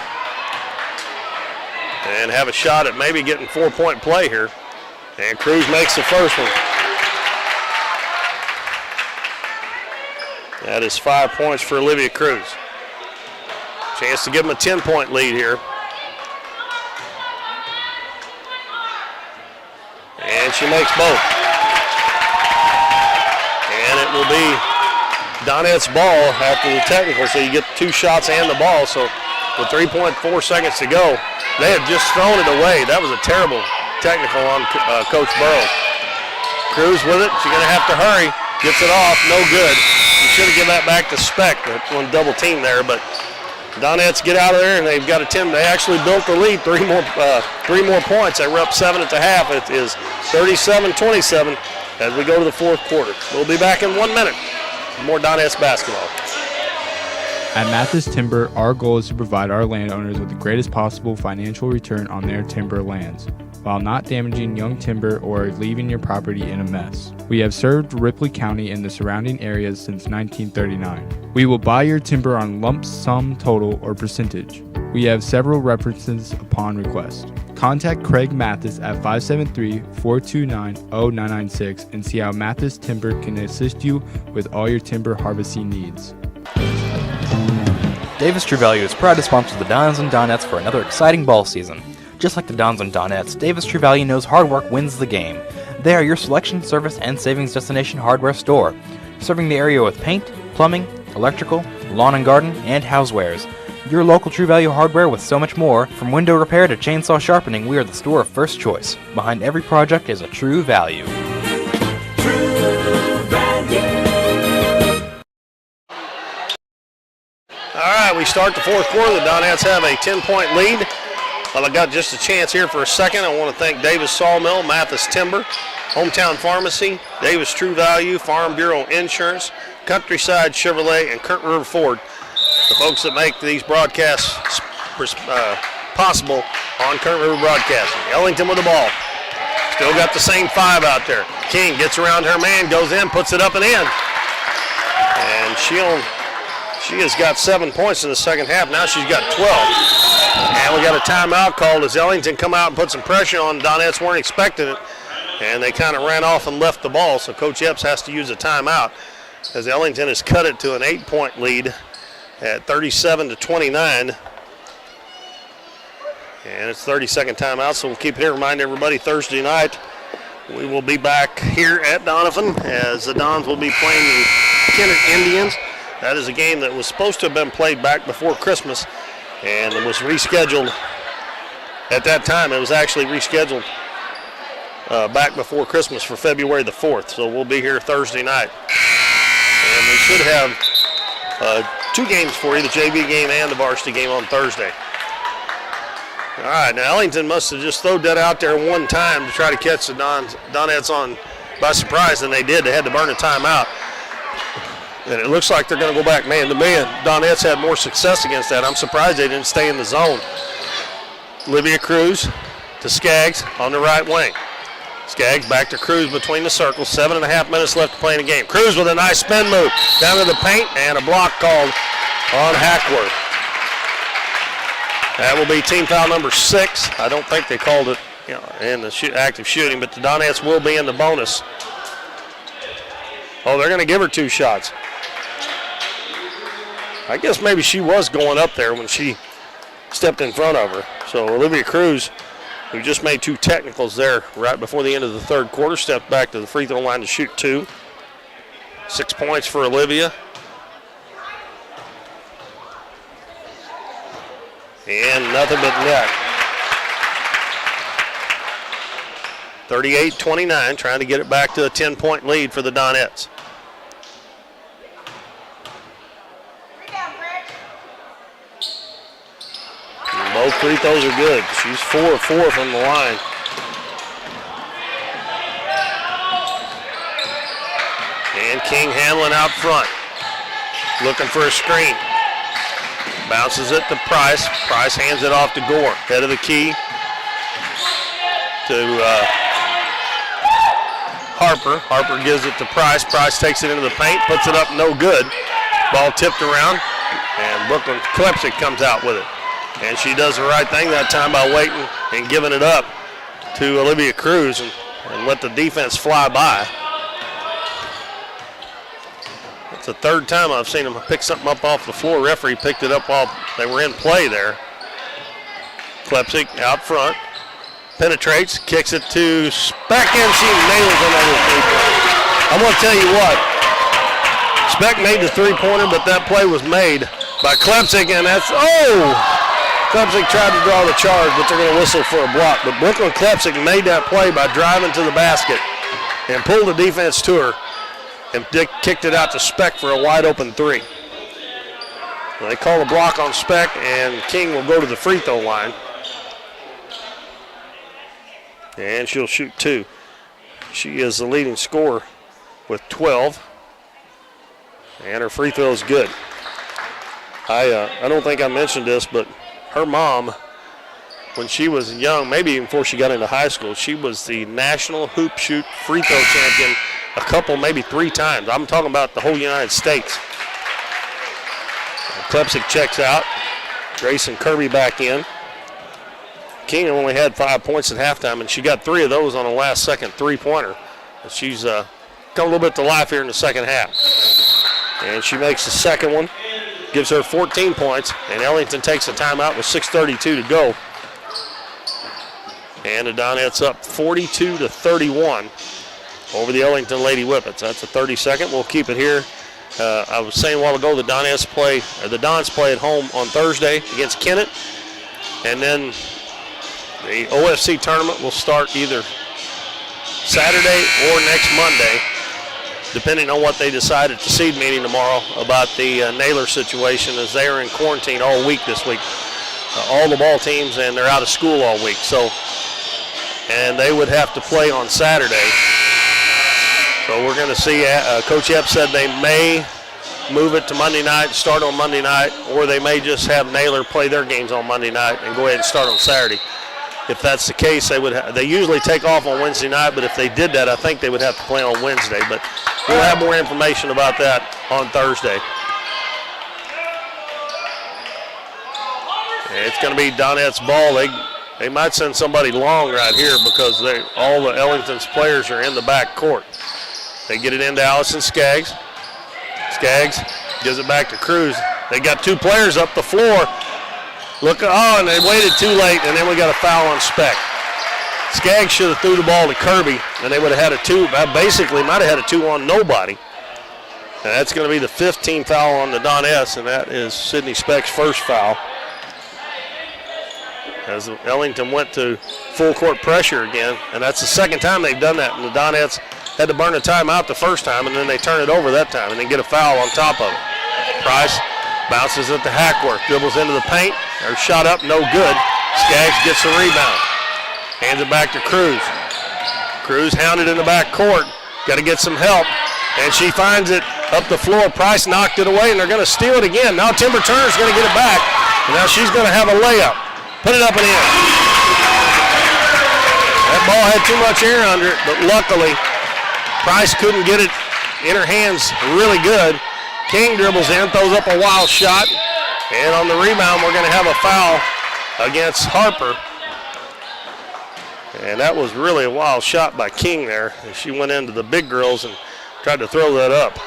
And have a shot at maybe getting 4-point play here. And Cruz makes the first one. That is 5 points for Olivia Cruz. Chance to give them a 10-point lead here. And she makes both. And it will be Donettes' ball after the technical, so you get 2 shots and the ball. So with 3.4 seconds to go, they have just thrown it away. That was a terrible technical on Coach Burrows. Cruz with it. She's going to have to hurry. Gets it off. No good. You should have given that back to Speck. That one double team there, but Donettes get out of there, and they've got a 10. They actually built the lead. 3 more points. They were up 7 at the half. It is 37-27 as we go to the fourth quarter. We'll be back in 1 minute. More Donettes basketball. At Mathis Timber, our goal is to provide our landowners with the greatest possible financial return on their timber lands, while not damaging young timber or leaving your property in a mess. We have served Ripley County and the surrounding areas since 1939. We will buy your timber on lump sum total or percentage. We have several references upon request. Contact Craig Mathis at 573-429-0996 and see how Mathis Timber can assist you with all your timber harvesting needs. Davis True Value is proud to sponsor the Dons and Donettes for another exciting ball season. Just like the Dons and Donettes, Davis True Value knows hard work wins the game. They are your selection, service, and savings destination hardware store, serving the area with paint, plumbing, electrical, lawn and garden, and housewares. Your local True Value hardware with so much more. From window repair to chainsaw sharpening, we are the store of first choice. Behind every project is a True Value. All right, we start the fourth quarter. The Donettes have a 10-point lead. Well, I got just a chance here for a second. I want to thank Davis Sawmill, Mathis Timber, Hometown Pharmacy, Davis True Value, Farm Bureau Insurance, Countryside Chevrolet, and Current River Ford, the folks that make these broadcasts possible on Current River Broadcasting. Ellington with the ball. Still got the same 5 out there. King gets around her man, goes in, puts it up and in. And she has got 7 points in the second half. Now she's got 12. And we got a timeout called as Ellington come out and put some pressure on. Donettes weren't expecting it. And they kind of ran off and left the ball. So Coach Epps has to use a timeout as Ellington has cut it to an 8-point lead at 37-29. And it's 30-second timeout, so we'll keep it here. Remind everybody, Thursday night, we will be back here at Doniphan as the Dons will be playing the Kennett Indians. That is a game that was supposed to have been played back before Christmas, and it was rescheduled. At that time, it was actually rescheduled back before Christmas for February the 4th, so we'll be here Thursday night. And we should have 2 games for you, the JV game and the varsity game on Thursday. All right, now Ellington must have just thrown that out there one time to try to catch the Donettes on by surprise than they did. They had to burn a timeout. And it looks like they're going to go back man-to-man. Donettes had more success against that. I'm surprised they didn't stay in the zone. Olivia Cruz to Skaggs on the right wing. Skaggs back to Cruz between the circles. 7.5 minutes left to play in the game. Cruz with a nice spin move down to the paint, and a block called on Hackworth. That will be team foul number 6. I don't think they called it in the active shooting, but the Donettes will be in the bonus. Oh, they're going to give her 2 shots. I guess maybe she was going up there when she stepped in front of her. So Olivia Cruz, who just made 2 technicals there right before the end of the third quarter, stepped back to the free throw line to shoot 2. 6 points for Olivia. And nothing but net. 38-29, trying to get it back to a 10-point lead for the Donettes. Both free throws are good. She's 4 of 4 from the line. And King Hanlon out front, looking for a screen. Bounces it to Price. Price hands it off to Gore. Head of the key to Harper. Harper gives it to Price. Price takes it into the paint, puts it up, no good. Ball tipped around, and Brooklyn Klepsik comes out with it. And she does the right thing that time by waiting and giving it up to Olivia Cruz and let the defense fly by. It's the third time I've seen them pick something up off the floor. Referee picked it up while they were in play there. Klepsik out front, penetrates, kicks it to Speck, and she nails another three-pointer. I'm going to tell you what, Speck made the three-pointer, but that play was made by Klepsik, and that's, Klepsik tried to draw the charge, but they're going to whistle for a block. But Brooklyn Klepsik made that play by driving to the basket and pulled the defense to her and kicked it out to Speck for a wide-open 3. They call a block on Speck, and King will go to the free throw line. And she'll shoot 2. She is the leading scorer with 12. And her free throw is good. I don't think I mentioned this, but her mom, when she was young, maybe even before she got into high school, she was the national hoop shoot free throw champion a couple, maybe 3 times. I'm talking about the whole United States. Klepsik checks out. Grayson Kirby back in. King only had 5 points at halftime, and she got 3 of those on a last-second three-pointer. She's come a little bit to life here in the second half. And she makes the second one. Gives her 14 points, and Ellington takes a timeout with 6:32 to go. And the Donettes up 42-31 over the Ellington Lady Whippets. That's a 30-second. We'll keep it here. I was saying a while ago the Dons play at home on Thursday against Kennett, and then the OFC tournament will start either Saturday or next Monday, depending on what they decide at the seed meeting tomorrow about the Naylor situation, as they are in quarantine all week this week. All the ball teams, and they're out of school all week. So, and they would have to play on Saturday. So we're going to see, Coach Epps said they may move it to Monday night, start on Monday night, or they may just have Naylor play their games on Monday night and go ahead and start on Saturday. If that's the case, they usually take off on Wednesday night, but if they did that, I think they would have to play on Wednesday. But we'll have more information about that on Thursday. And it's going to be Donette's ball. They might send somebody long right here because all the Ellington's players are in the back court. They get it into Allison Skaggs. Skaggs gives it back to Cruz. They got 2 players up the floor. And they waited too late, and then we got a foul on Speck. Skaggs should have threw the ball to Kirby, and they would have had a 2. Basically, might have had a 2 on nobody. And that's going to be the 15th foul on the Donettes, and that is Sydney Speck's first foul. As Ellington went to full court pressure again, and that's the second time they've done that. And the Donettes had to burn a timeout the first time, and then they turn it over that time, and then get a foul on top of it. Price bounces it to Hackworth, dribbles into the paint. Her shot up, no good. Skaggs gets the rebound. Hands it back to Cruz. Cruz hounded in the back court. Got to get some help. And she finds it up the floor. Price knocked it away, and they're going to steal it again. Now Timber Turner's going to get it back. And now she's going to have a layup. Put it up and in. That ball had too much air under it, but luckily Price couldn't get it in her hands really good. King dribbles in, throws up a wild shot. And on the rebound, we're going to have a foul against Harper. And that was really a wild shot by King there. She went into the big girls and tried to throw that up.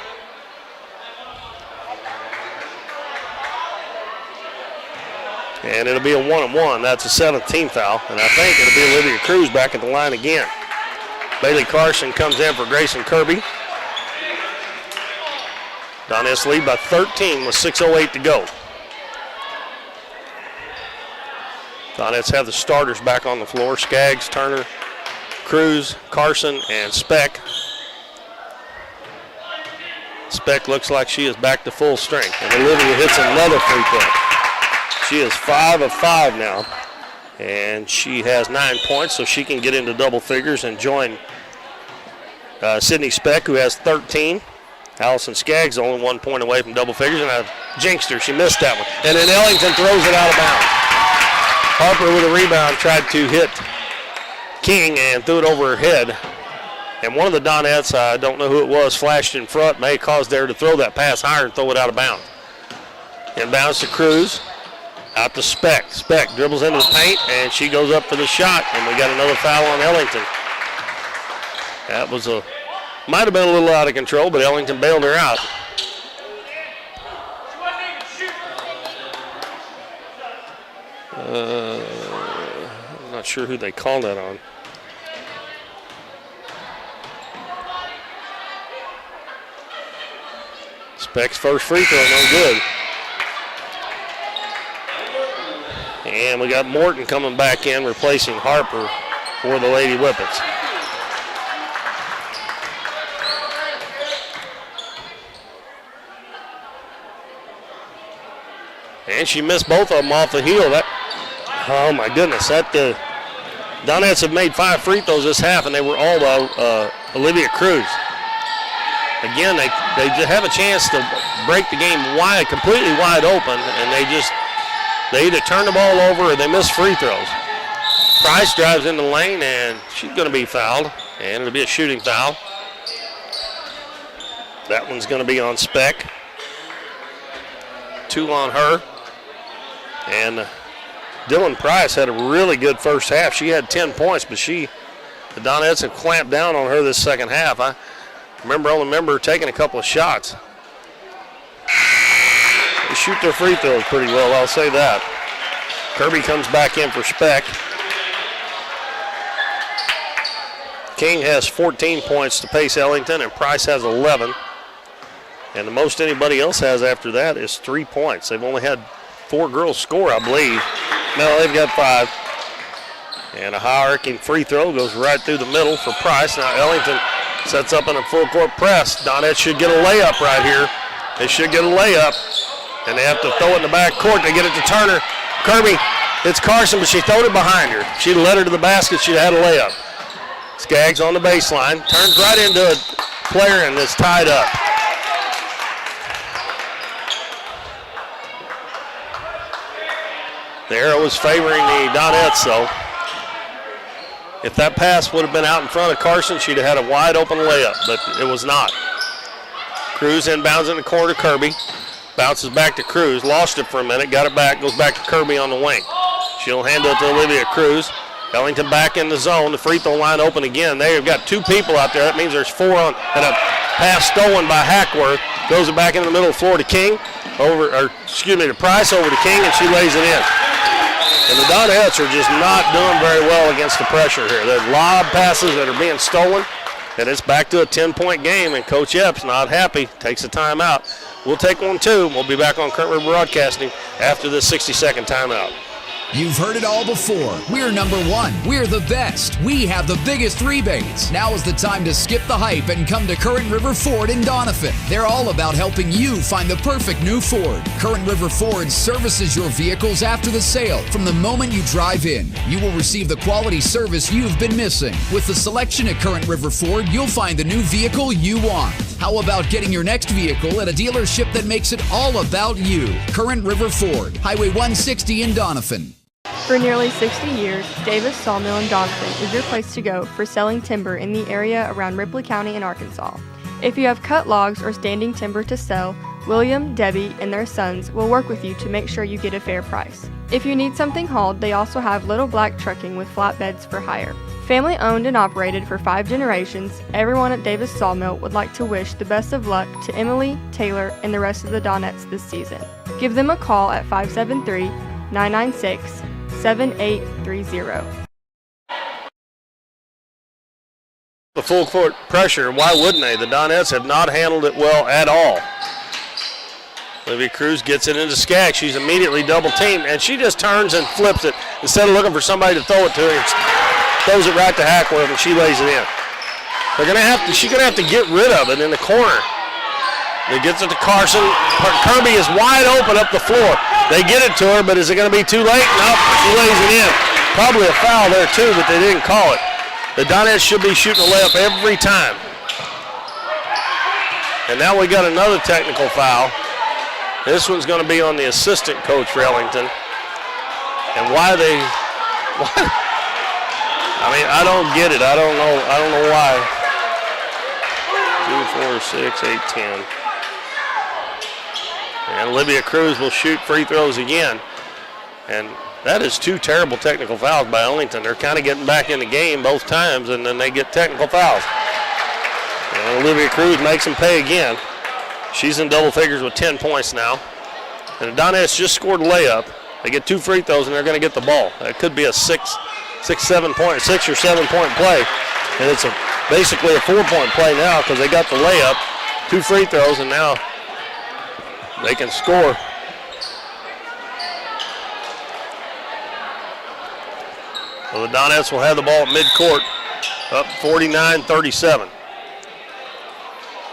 And it'll be a 1-on-1. That's a 17th foul. And I think it'll be Olivia Cruz back at the line again. Bailey Carson comes in for Grayson Kirby. Donettes lead by 13 with 6:08 to go. Donettes have the starters back on the floor. Skaggs, Turner, Cruz, Carson, and Speck. Speck looks like she is back to full strength. And Olivia hits another free throw. She is 5 of 5 now. And she has 9 points, so she can get into double figures and join Sydney Speck, who has 13. Allison Skaggs only 1 point away from double figures, and I jinxed her. She missed that one. And then Ellington throws it out of bounds. Harper with a rebound tried to hit King and threw it over her head. And one of the Donettes, I don't know who it was, flashed in front, may have caused her to throw that pass higher and throw it out of bounds. Inbounds to Cruz, out to Speck. Speck dribbles into the paint, and she goes up for the shot, and we got another foul on Ellington. That was might have been a little out of control, but Ellington bailed her out. I'm not sure who they called that on. Speck's first free throw, no good. And we got Morton coming back in, replacing Harper for the Lady Whippets. And she missed both of them off the heel. Oh my goodness, the Donettes have made 5 free throws this half, and they were all by Olivia Cruz. Again, they have a chance to break the game completely wide open, and they either turn the ball over or they miss free throws. Price drives in the lane, and she's going to be fouled, and it'll be a shooting foul. That one's going to be on Speck. 2 on her. And Dylan Price had a really good first half. She had 10 points, but the Donettes have clamped down on her this second half. I only remember her taking a couple of shots. They shoot their free throws pretty well, I'll say that. Kirby comes back in for Speck. King has 14 points to pace Ellington, and Price has 11. And the most anybody else has after that is 3 points. They've only had 4 girls score, I believe. No, they've got 5. And a high-arcing free throw goes right through the middle for Price. Now Ellington sets up in a full-court press. Donette should get a layup right here. They should get a layup. And they have to throw it in the back court. They get it to Turner. Kirby hits Carson, but she throwed it behind her. She'd led her to the basket. She'd had a layup. Skaggs on the baseline. Turns right into a player, and it's tied up. The arrow was favoring the Donettes, though. If that pass would have been out in front of Carson, she'd have had a wide open layup, but it was not. Cruz inbounds in the corner to Kirby. Bounces back to Cruz. Lost it for a minute. Got it back. Goes back to Kirby on the wing. She'll handle it to Olivia Cruz. Ellington back in the zone. The free throw line open again. They've got 2 people out there. That means there's 4 on, and a pass stolen by Hackworth. Goes it back in the middle of the floor to King. To Price over to King, and she lays it in. And the Donettes are just not doing very well against the pressure here. There's lob passes that are being stolen, and it's back to a 10-point game, and Coach Epps not happy, takes a timeout. We'll take one too. We'll be back on Current River Broadcasting after this 60-second timeout. You've heard it all before. We're number one. We're the best. We have the biggest rebates. Now is the time to skip the hype and come to Current River Ford in Doniphan. They're all about helping you find the perfect new Ford. Current River Ford services your vehicles after the sale. From the moment you drive in, you will receive the quality service you've been missing. With the selection at Current River Ford, you'll find the new vehicle you want. How about getting your next vehicle at a dealership that makes it all about you? Current River Ford, Highway 160 in Doniphan. For nearly 60 years, Davis Sawmill in Doniphan is your place to go for selling timber in the area around Ripley County in Arkansas. If you have cut logs or standing timber to sell, William, Debbie, and their sons will work with you to make sure you get a fair price. If you need something hauled, they also have Little Black Trucking with flatbeds for hire. Family owned and operated for 5 generations, everyone at Davis Sawmill would like to wish the best of luck to Emily, Taylor, and the rest of the Donettes this season. Give them a call at 573-996-7830. The full court pressure, why wouldn't they? The Donettes have not handled it well at all. Olivia Cruz gets it into Skaggs. She's immediately double teamed, and she just turns and flips it instead of looking for somebody to throw it to her. Throws it right to Hackworth, and she lays it in. She's gonna have to get rid of it in the corner. They gets it to Carson. Kirby is wide open up the floor. They get it to her, but is it going to be too late? Nope, she lays it in. Probably a foul there too, but they didn't call it. The Donettes should be shooting a layup every time. And now we got another technical foul. This one's going to be on the assistant coach for Ellington. And why? I don't get it. I don't know why. 2, 4, 6, 8, 10. And Olivia Cruz will shoot free throws again. And that is 2 terrible technical fouls by Ellington. They're kind of getting back in the game both times, and then they get technical fouls. And Olivia Cruz makes them pay again. She's in double figures with 10 points now. And the Donettes just scored a layup. They get 2 free throws, and they're going to get the ball. It could be a 6 or 7 point play. And it's basically a 4-point play now because they got the layup, 2 free throws, and now they can score. So the Donettes will have the ball at midcourt, up 49-37.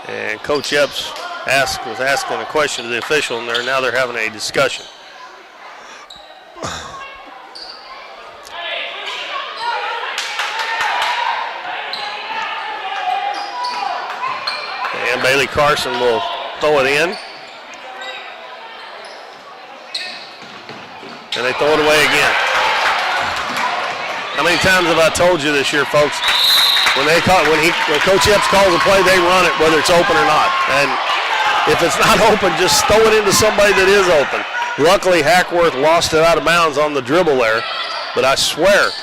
And Coach Epps was asking a question to the official, and they're having a discussion. And Bailey Carson will throw it in. And they throw it away again. How many times have I told you this year, folks? When Coach Epps calls a play, they run it whether it's open or not. And if it's not open, just throw it into somebody that is open. Luckily, Hackworth lost it out of bounds on the dribble there. But I swear,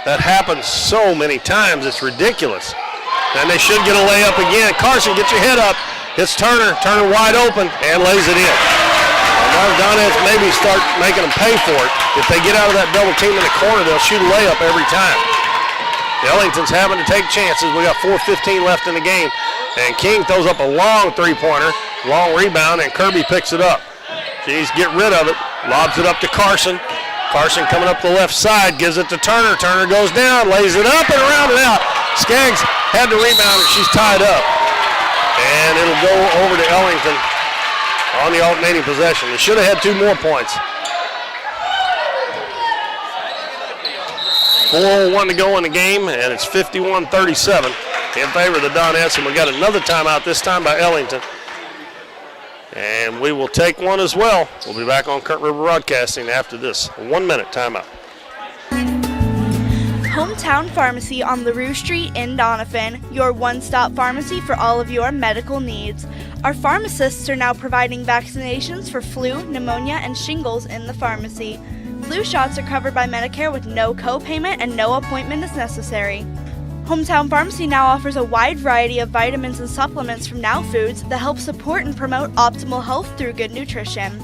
that happens so many times, it's ridiculous. And they should get a layup again. Carson, get your head up. Hits Turner. Turner wide open and lays it in. Now the Donettes maybe start making them pay for it. If they get out of that double team in the corner, they'll shoot a layup every time. Ellington's having to take chances. We got 4:15 left in the game. And King throws up a long three-pointer, long rebound, and Kirby picks it up. She needs to get rid of it. Lobs it up to Carson. Carson coming up the left side, gives it to Turner. Turner goes down, lays it up and around and out. Skaggs had the rebound, and she's tied up. And it'll go over to Ellington on the alternating possession. They should have had 2 more points. 4:01 to go in the game, and it's 51-37 in favor of the Donettes. And we got another timeout, this time by Ellington. And we will take one as well. We'll be back on Current River Broadcasting after this 1-minute timeout. Hometown Pharmacy on LaRue Street in Doniphan, your one-stop pharmacy for all of your medical needs. Our pharmacists are now providing vaccinations for flu, pneumonia, and shingles in the pharmacy. Flu shots are covered by Medicare with no co-payment and no appointment is necessary. Hometown Pharmacy now offers a wide variety of vitamins and supplements from Now Foods that help support and promote optimal health through good nutrition.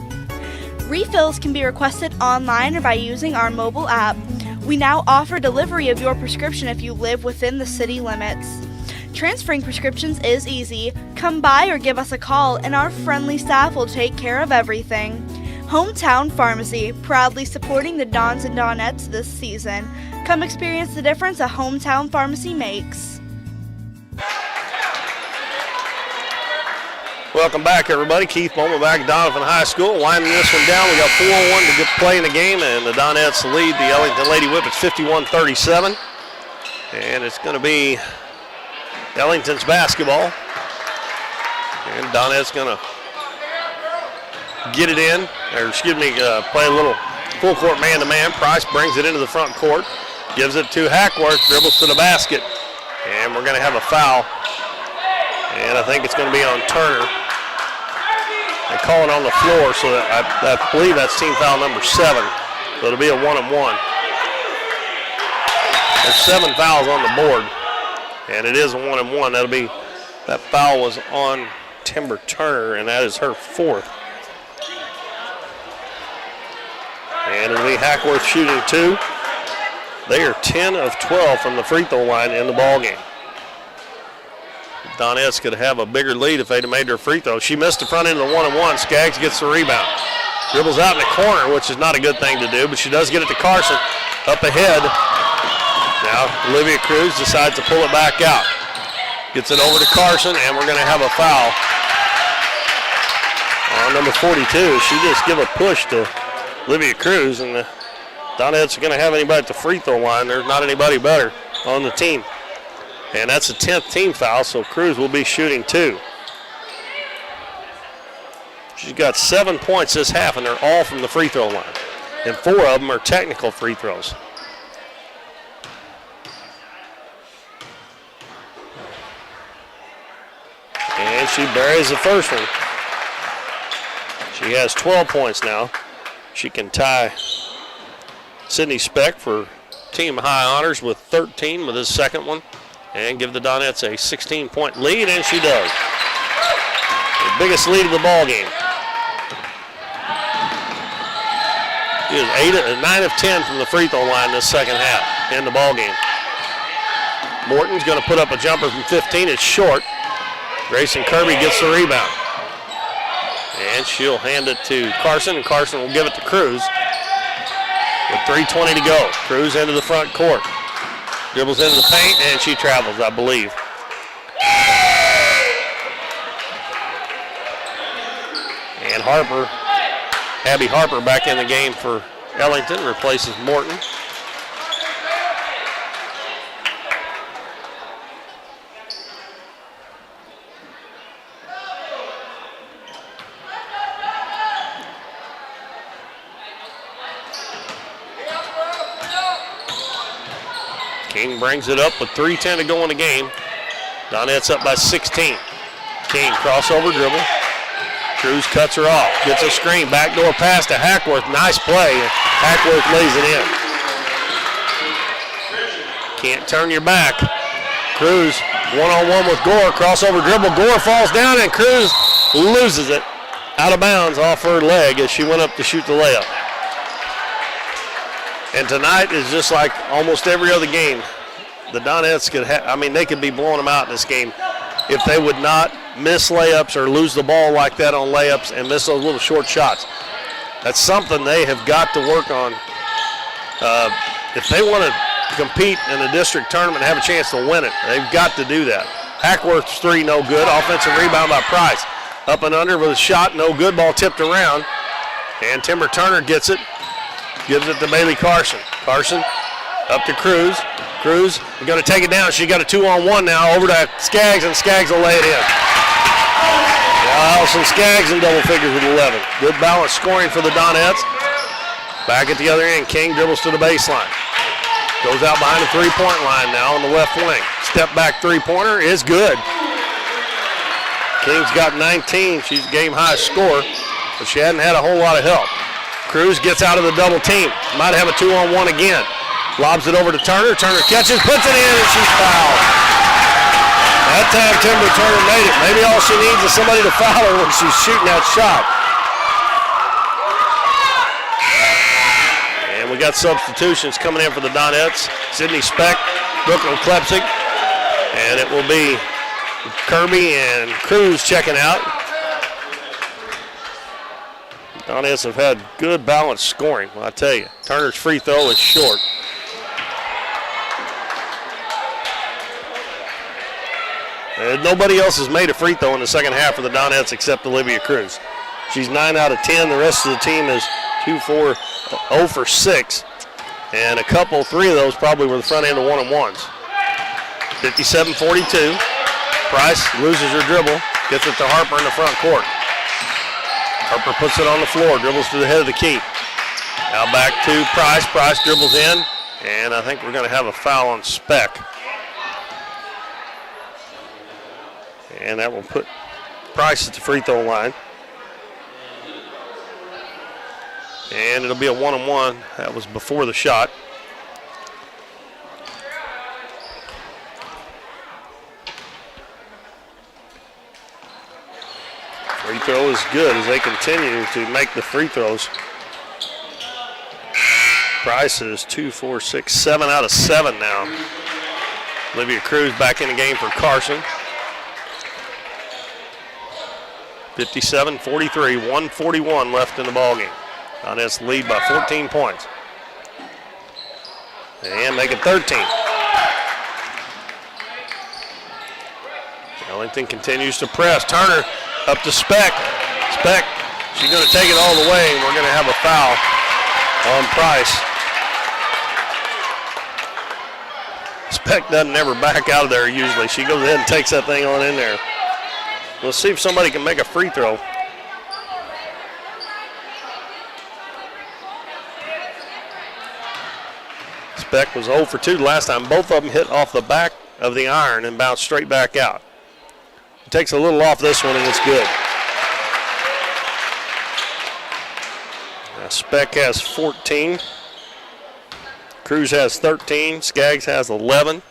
Refills can be requested online or by using our mobile app. We now offer delivery of your prescription if you live within the city limits. Transferring prescriptions is easy. Come by or give us a call and our friendly staff will take care of everything. Hometown Pharmacy, proudly supporting the Dons and Donettes this season. Come experience the difference a Hometown Pharmacy makes. Welcome back, everybody. Keith Bowman back at Doniphan High School. Winding this one down. We got 4-1 to get play in the game, and the Donettes lead the Ellington Lady Whippets 51-37. And it's going to be Ellington's basketball. And Donettes going to get it in, play a little full court man-to-man. Price brings it into the front court, gives it to Hackworth, dribbles to the basket, and we're going to have a foul. And I think it's going to be on Turner. They call it on the floor, so I believe that's team foul number 7. So it'll be a 1-and-1. There's 7 fouls on the board, and it is a 1-and-1. That foul was on Timber Turner, and that is her 4th. And it'll be Hackworth shooting 2. They are 10 of 12 from the free throw line in the ball game. Donettes could have a bigger lead if they'd have made their free throw. She missed the front end of the 1-and-1. Skaggs gets the rebound. Dribbles out in the corner, which is not a good thing to do, but she does get it to Carson. Up ahead. Now Olivia Cruz decides to pull it back out. Gets it over to Carson, and we're going to have a foul on number 42. She just give a push to Olivia Cruz, and the Donettes are going to have anybody at the free throw line. There's not anybody better on the team. And that's a 10th team foul, so Cruz will be shooting 2. She's got 7 points this half, and they're all from the free throw line. And 4 of them are technical free throws. And she buries the first one. She has 12 points now. She can tie Sydney Speck for team high honors with 13 with his second one. And give the Donettes a 16-point lead, and she does. The biggest lead of the ball game. She is 9 of 10 from the free throw line this second half in the ball game. Morton's going to put up a jumper from 15. It's short. Grayson Kirby gets the rebound. And she'll hand it to Carson, and Carson will give it to Cruz. With 3:20 to go. Cruz into the front court. Dribbles into the paint, and she travels, I believe. And Abby Harper back in the game for Ellington, replaces Morton. King brings it up with 3:10 to go in the game. Donettes up by 16. King crossover dribble. Cruz cuts her off. Gets a screen. Backdoor pass to Hackworth. Nice play. Hackworth lays it in. Can't turn your back. Cruz one-on-one with Gore. Crossover dribble. Gore falls down, and Cruz loses it out of bounds off her leg as she went up to shoot the layup. And tonight is just like almost every other game. The Donettes they could be blowing them out in this game if they would not miss layups or lose the ball like that on layups and miss those little short shots. That's something they have got to work on. If they want to compete in the district tournament and have a chance to win it, they've got to do that. Hackworth's 3, no good. Offensive rebound by Price. Up and under with a shot, no good. Ball tipped around. And Timber Turner gets it. Gives it to Bailey Carson. Carson up to Cruz. Cruz is going to take it down. She got a 2-on-1 now over to Skaggs, and Skaggs will lay it in. Allison Skaggs in double figures with 11. Good balance scoring for the Donettes. Back at the other end, King dribbles to the baseline. Goes out behind the three-point line now on the left wing. Step back three-pointer is good. King's got 19. She's game high scorer, but she hadn't had a whole lot of help. Cruz gets out of the double team. Might have a 2-on-1 again. Lobs it over to Turner. Turner catches, puts it in, and she's fouled. That time Timber Turner made it. Maybe all she needs is somebody to foul her when she's shooting that shot. And we got substitutions coming in for the Donettes. Sydney Speck, Brooklyn Klepsik, and it will be Kirby and Cruz checking out. Donettes have had good balanced scoring. Well, I tell you, Turner's free throw is short. And nobody else has made a free throw in the second half for the Donettes except Olivia Cruz. She's 9 out of 10. The rest of the team is 0 for 6. And 3 of those probably were the front end of one-on-ones. 57-42. Price loses her dribble, gets it to Harper in the front court. Harper puts it on the floor, dribbles to the head of the key. Now back to Price. Price dribbles in, and I think we're going to have a foul on Speck. And that will put Price at the free throw line. And it'll be a one-on-one. That was before the shot. Free throw is good as they continue to make the free throws. Price is 2, 4, 6, 7 out of 7 now. Olivia Cruz back in the game for Carson. 57-43, 1:41 left in the ballgame. Donettes lead by 14 points. And make it 13. Ellington continues to press. Turner up to Speck. Speck, she's going to take it all the way, and we're going to have a foul on Price. Speck doesn't ever back out of there usually. She goes ahead and takes that thing on in there. Let's see if somebody can make a free throw. Speck was 0 for 2 last time. Both of them hit off the back of the iron and bounced straight back out. It takes a little off this one and it's good. Now Speck has 14. Cruz has 13. Skaggs has 11.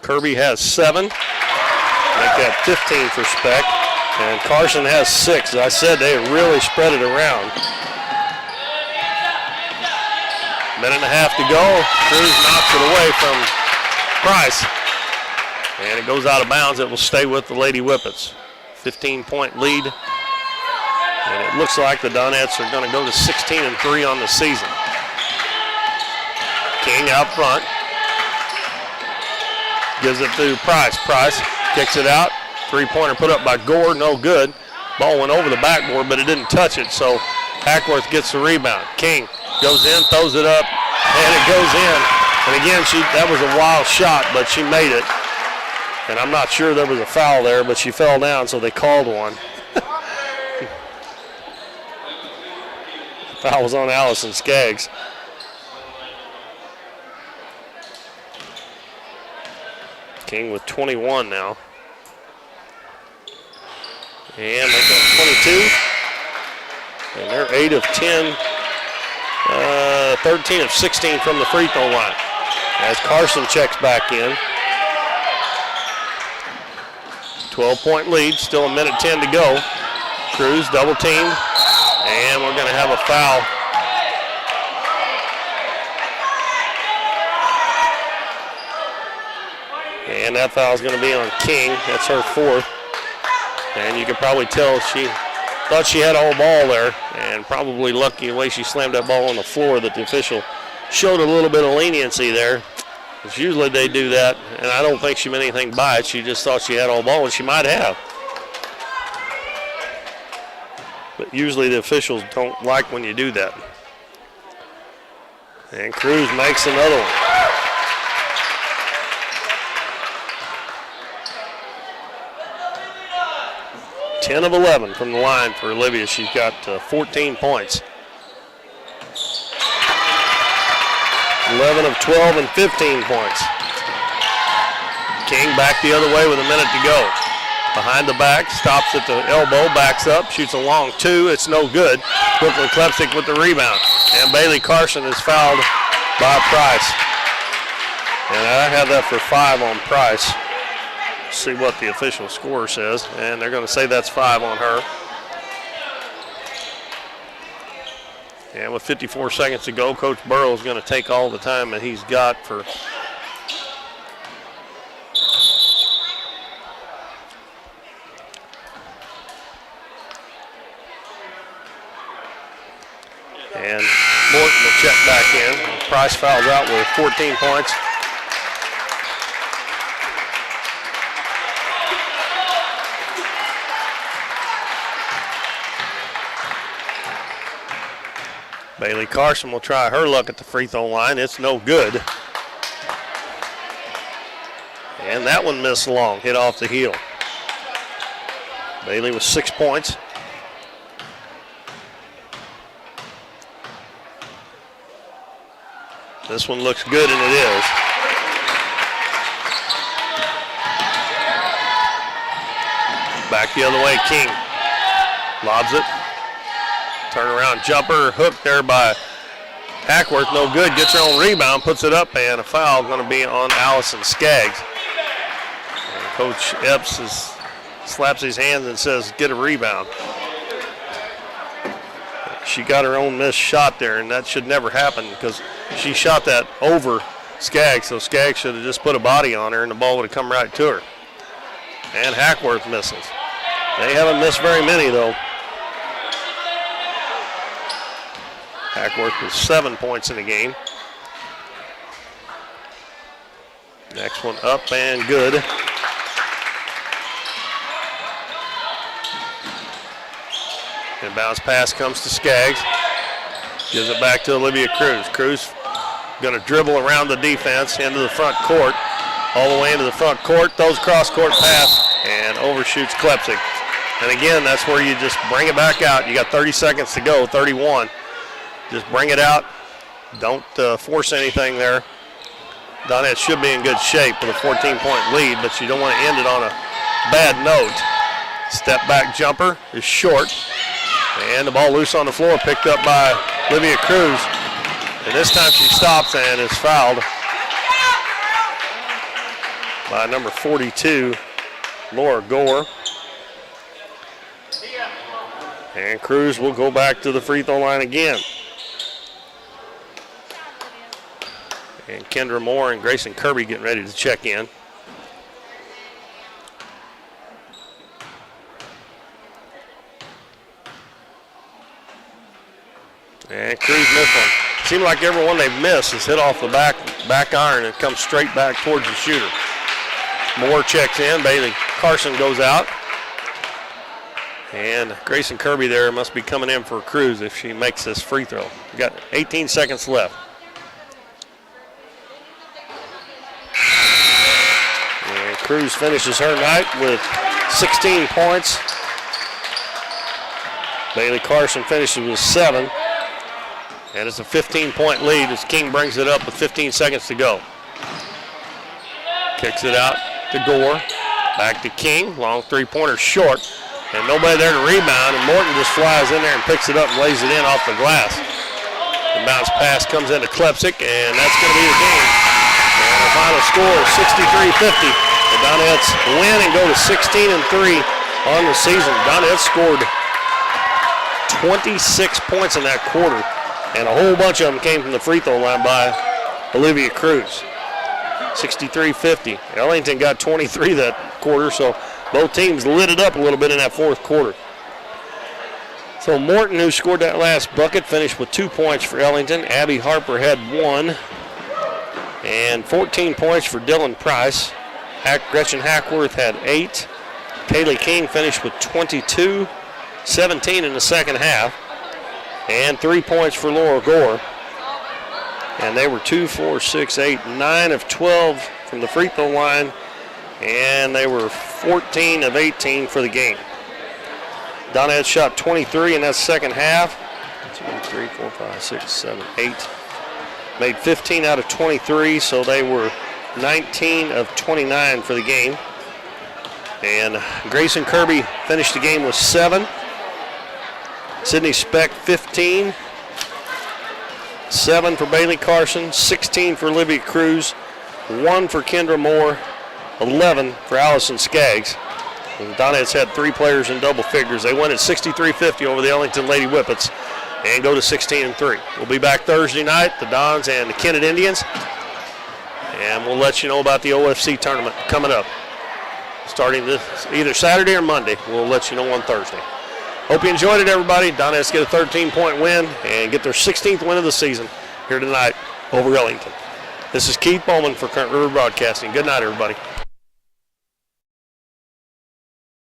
Kirby has 7. Make that 15 for Speck. And Carson has 6. As I said, they really spread it around. Minute and a half to go. Cruz knocks it away from Price. And it goes out of bounds. It will stay with the Lady Whippets. 15-point lead. And it looks like the Donettes are going to go to 16-3 on the season. King out front. Gives it to Price. Price kicks it out. Three-pointer put up by Gore, no good. Ball went over the backboard, but it didn't touch it, so Hackworth gets the rebound. King goes in, throws it up, and it goes in. And again, that was a wild shot, but she made it. And I'm not sure there was a foul there, but she fell down, so they called one. Foul was on Allison Skaggs. King with 21 now. And they got 22. And they're 8 of 10. 13 of 16 from the free throw line. As Carson checks back in. 12-point lead, still a minute 10 to go. Cruz double teamed. And we're going to have a foul. And that foul is going to be on King. That's her 4th. And you can probably tell she thought she had a whole ball there, and probably lucky the way she slammed that ball on the floor that the official showed a little bit of leniency there. Because usually they do that, and I don't think she meant anything by it. She just thought she had a whole ball, and she might have. But usually the officials don't like when you do that. And Cruz makes another one. Ten of 11 from the line for Olivia. She's got 14 points. 11 of 12 and 15 points. King back the other way with a minute to go. Behind the back, stops at the elbow, backs up, shoots a long 2. It's no good. Brooklyn Klepsik with the rebound. And Bailey Carson is fouled by Price. And I have that for 5 on Price. See what the official score says, and they're going to say that's 5 on her. And with 54 seconds to go, Coach Burrow is going to take all the time that he's got for And Morton will check back in. Price fouls out with 14 points. Bailey Carson will try her luck at the free throw line. It's no good. And that one missed long, hit off the heel. Bailey with 6 points. This one looks good, and it is. Back the other way, King lobs it. Turnaround jumper, hooked there by Hackworth, no good. Gets her own rebound, puts it up, and a foul going to be on Allison Skaggs. And Coach Epps slaps his hands and says, get a rebound. She got her own missed shot there, and that should never happen because she shot that over Skaggs, so Skaggs should have just put a body on her, and the ball would have come right to her. And Hackworth misses. They haven't missed very many, though. Hackworth with 7 points in the game. Next one up and good. Inbounds pass comes to Skaggs. Gives it back to Olivia Cruz. Cruz going to dribble around the defense into the front court. All the way into the front court. Throws cross-court pass and overshoots Klepsik. And again, that's where you just bring it back out. You got 30 seconds to go, 31. Just bring it out. Don't force anything there. Donettes should be in good shape with a 14-point lead, but you don't want to end it on a bad note. Step back jumper is short. And the ball loose on the floor, picked up by Olivia Cruz. And this time she stops and is fouled by number 42, Laura Gore. And Cruz will go back to the free throw line again. And Kendra Moore and Grayson Kirby getting ready to check in. And Cruz missed one. Seems like every one they've missed has hit off the back iron and comes straight back towards the shooter. Moore checks in. Bailey Carson goes out. And Grayson Kirby there must be coming in for Cruz if she makes this free throw. We've got 18 seconds left. And Cruz finishes her night with 16 points. Bailey Carson finishes with 7. And it's a 15-point lead as King brings it up with 15 seconds to go. Kicks it out to Gore. Back to King. Long three-pointer short. And nobody there to rebound. And Morton just flies in there and picks it up and lays it in off the glass. The bounce pass comes into Klepsik, and that's going to be the game. And the final score is 63-50. The Donettes win and go to 16-3 on the season. Donettes scored 26 points in that quarter. And a whole bunch of them came from the free throw line by Olivia Cruz. 63-50. Ellington got 23 that quarter, so both teams lit it up a little bit in that fourth quarter. So Morton, who scored that last bucket, finished with 2 points for Ellington. Abby Harper had 1. And 14 points for Dylan Price. Gretchen Hackworth had 8. Kaylee King finished with 22. 17 in the second half. And 3 points for Laura Gore. And they were 2, 4, 6, 8, 9 of 12 from the free throw line. And they were 14 of 18 for the game. Donettes shot 23 in that second half. 2, 3, 4, 5, 6, 7, 8. Made 15 out of 23, so they were 19 of 29 for the game. And Grayson Kirby finished the game with 7. Sydney Speck, 15. 7 for Bailey Carson, 16 for Olivia Cruz, 1 for Kendra Moore, 11 for Allison Skaggs. And Donettes had 3 players in double figures. They win at 63-50 over the Ellington Lady Whippets and go to 16-3. We'll be back Thursday night, the Dons and the Kennett Indians. And we'll let you know about the OFC tournament coming up. Starting this either Saturday or Monday. We'll let you know on Thursday. Hope you enjoyed it, everybody. Donettes get a 13-point win and get their 16th win of the season here tonight over Ellington. This is Keith Bowman for Current River Broadcasting. Good night, everybody.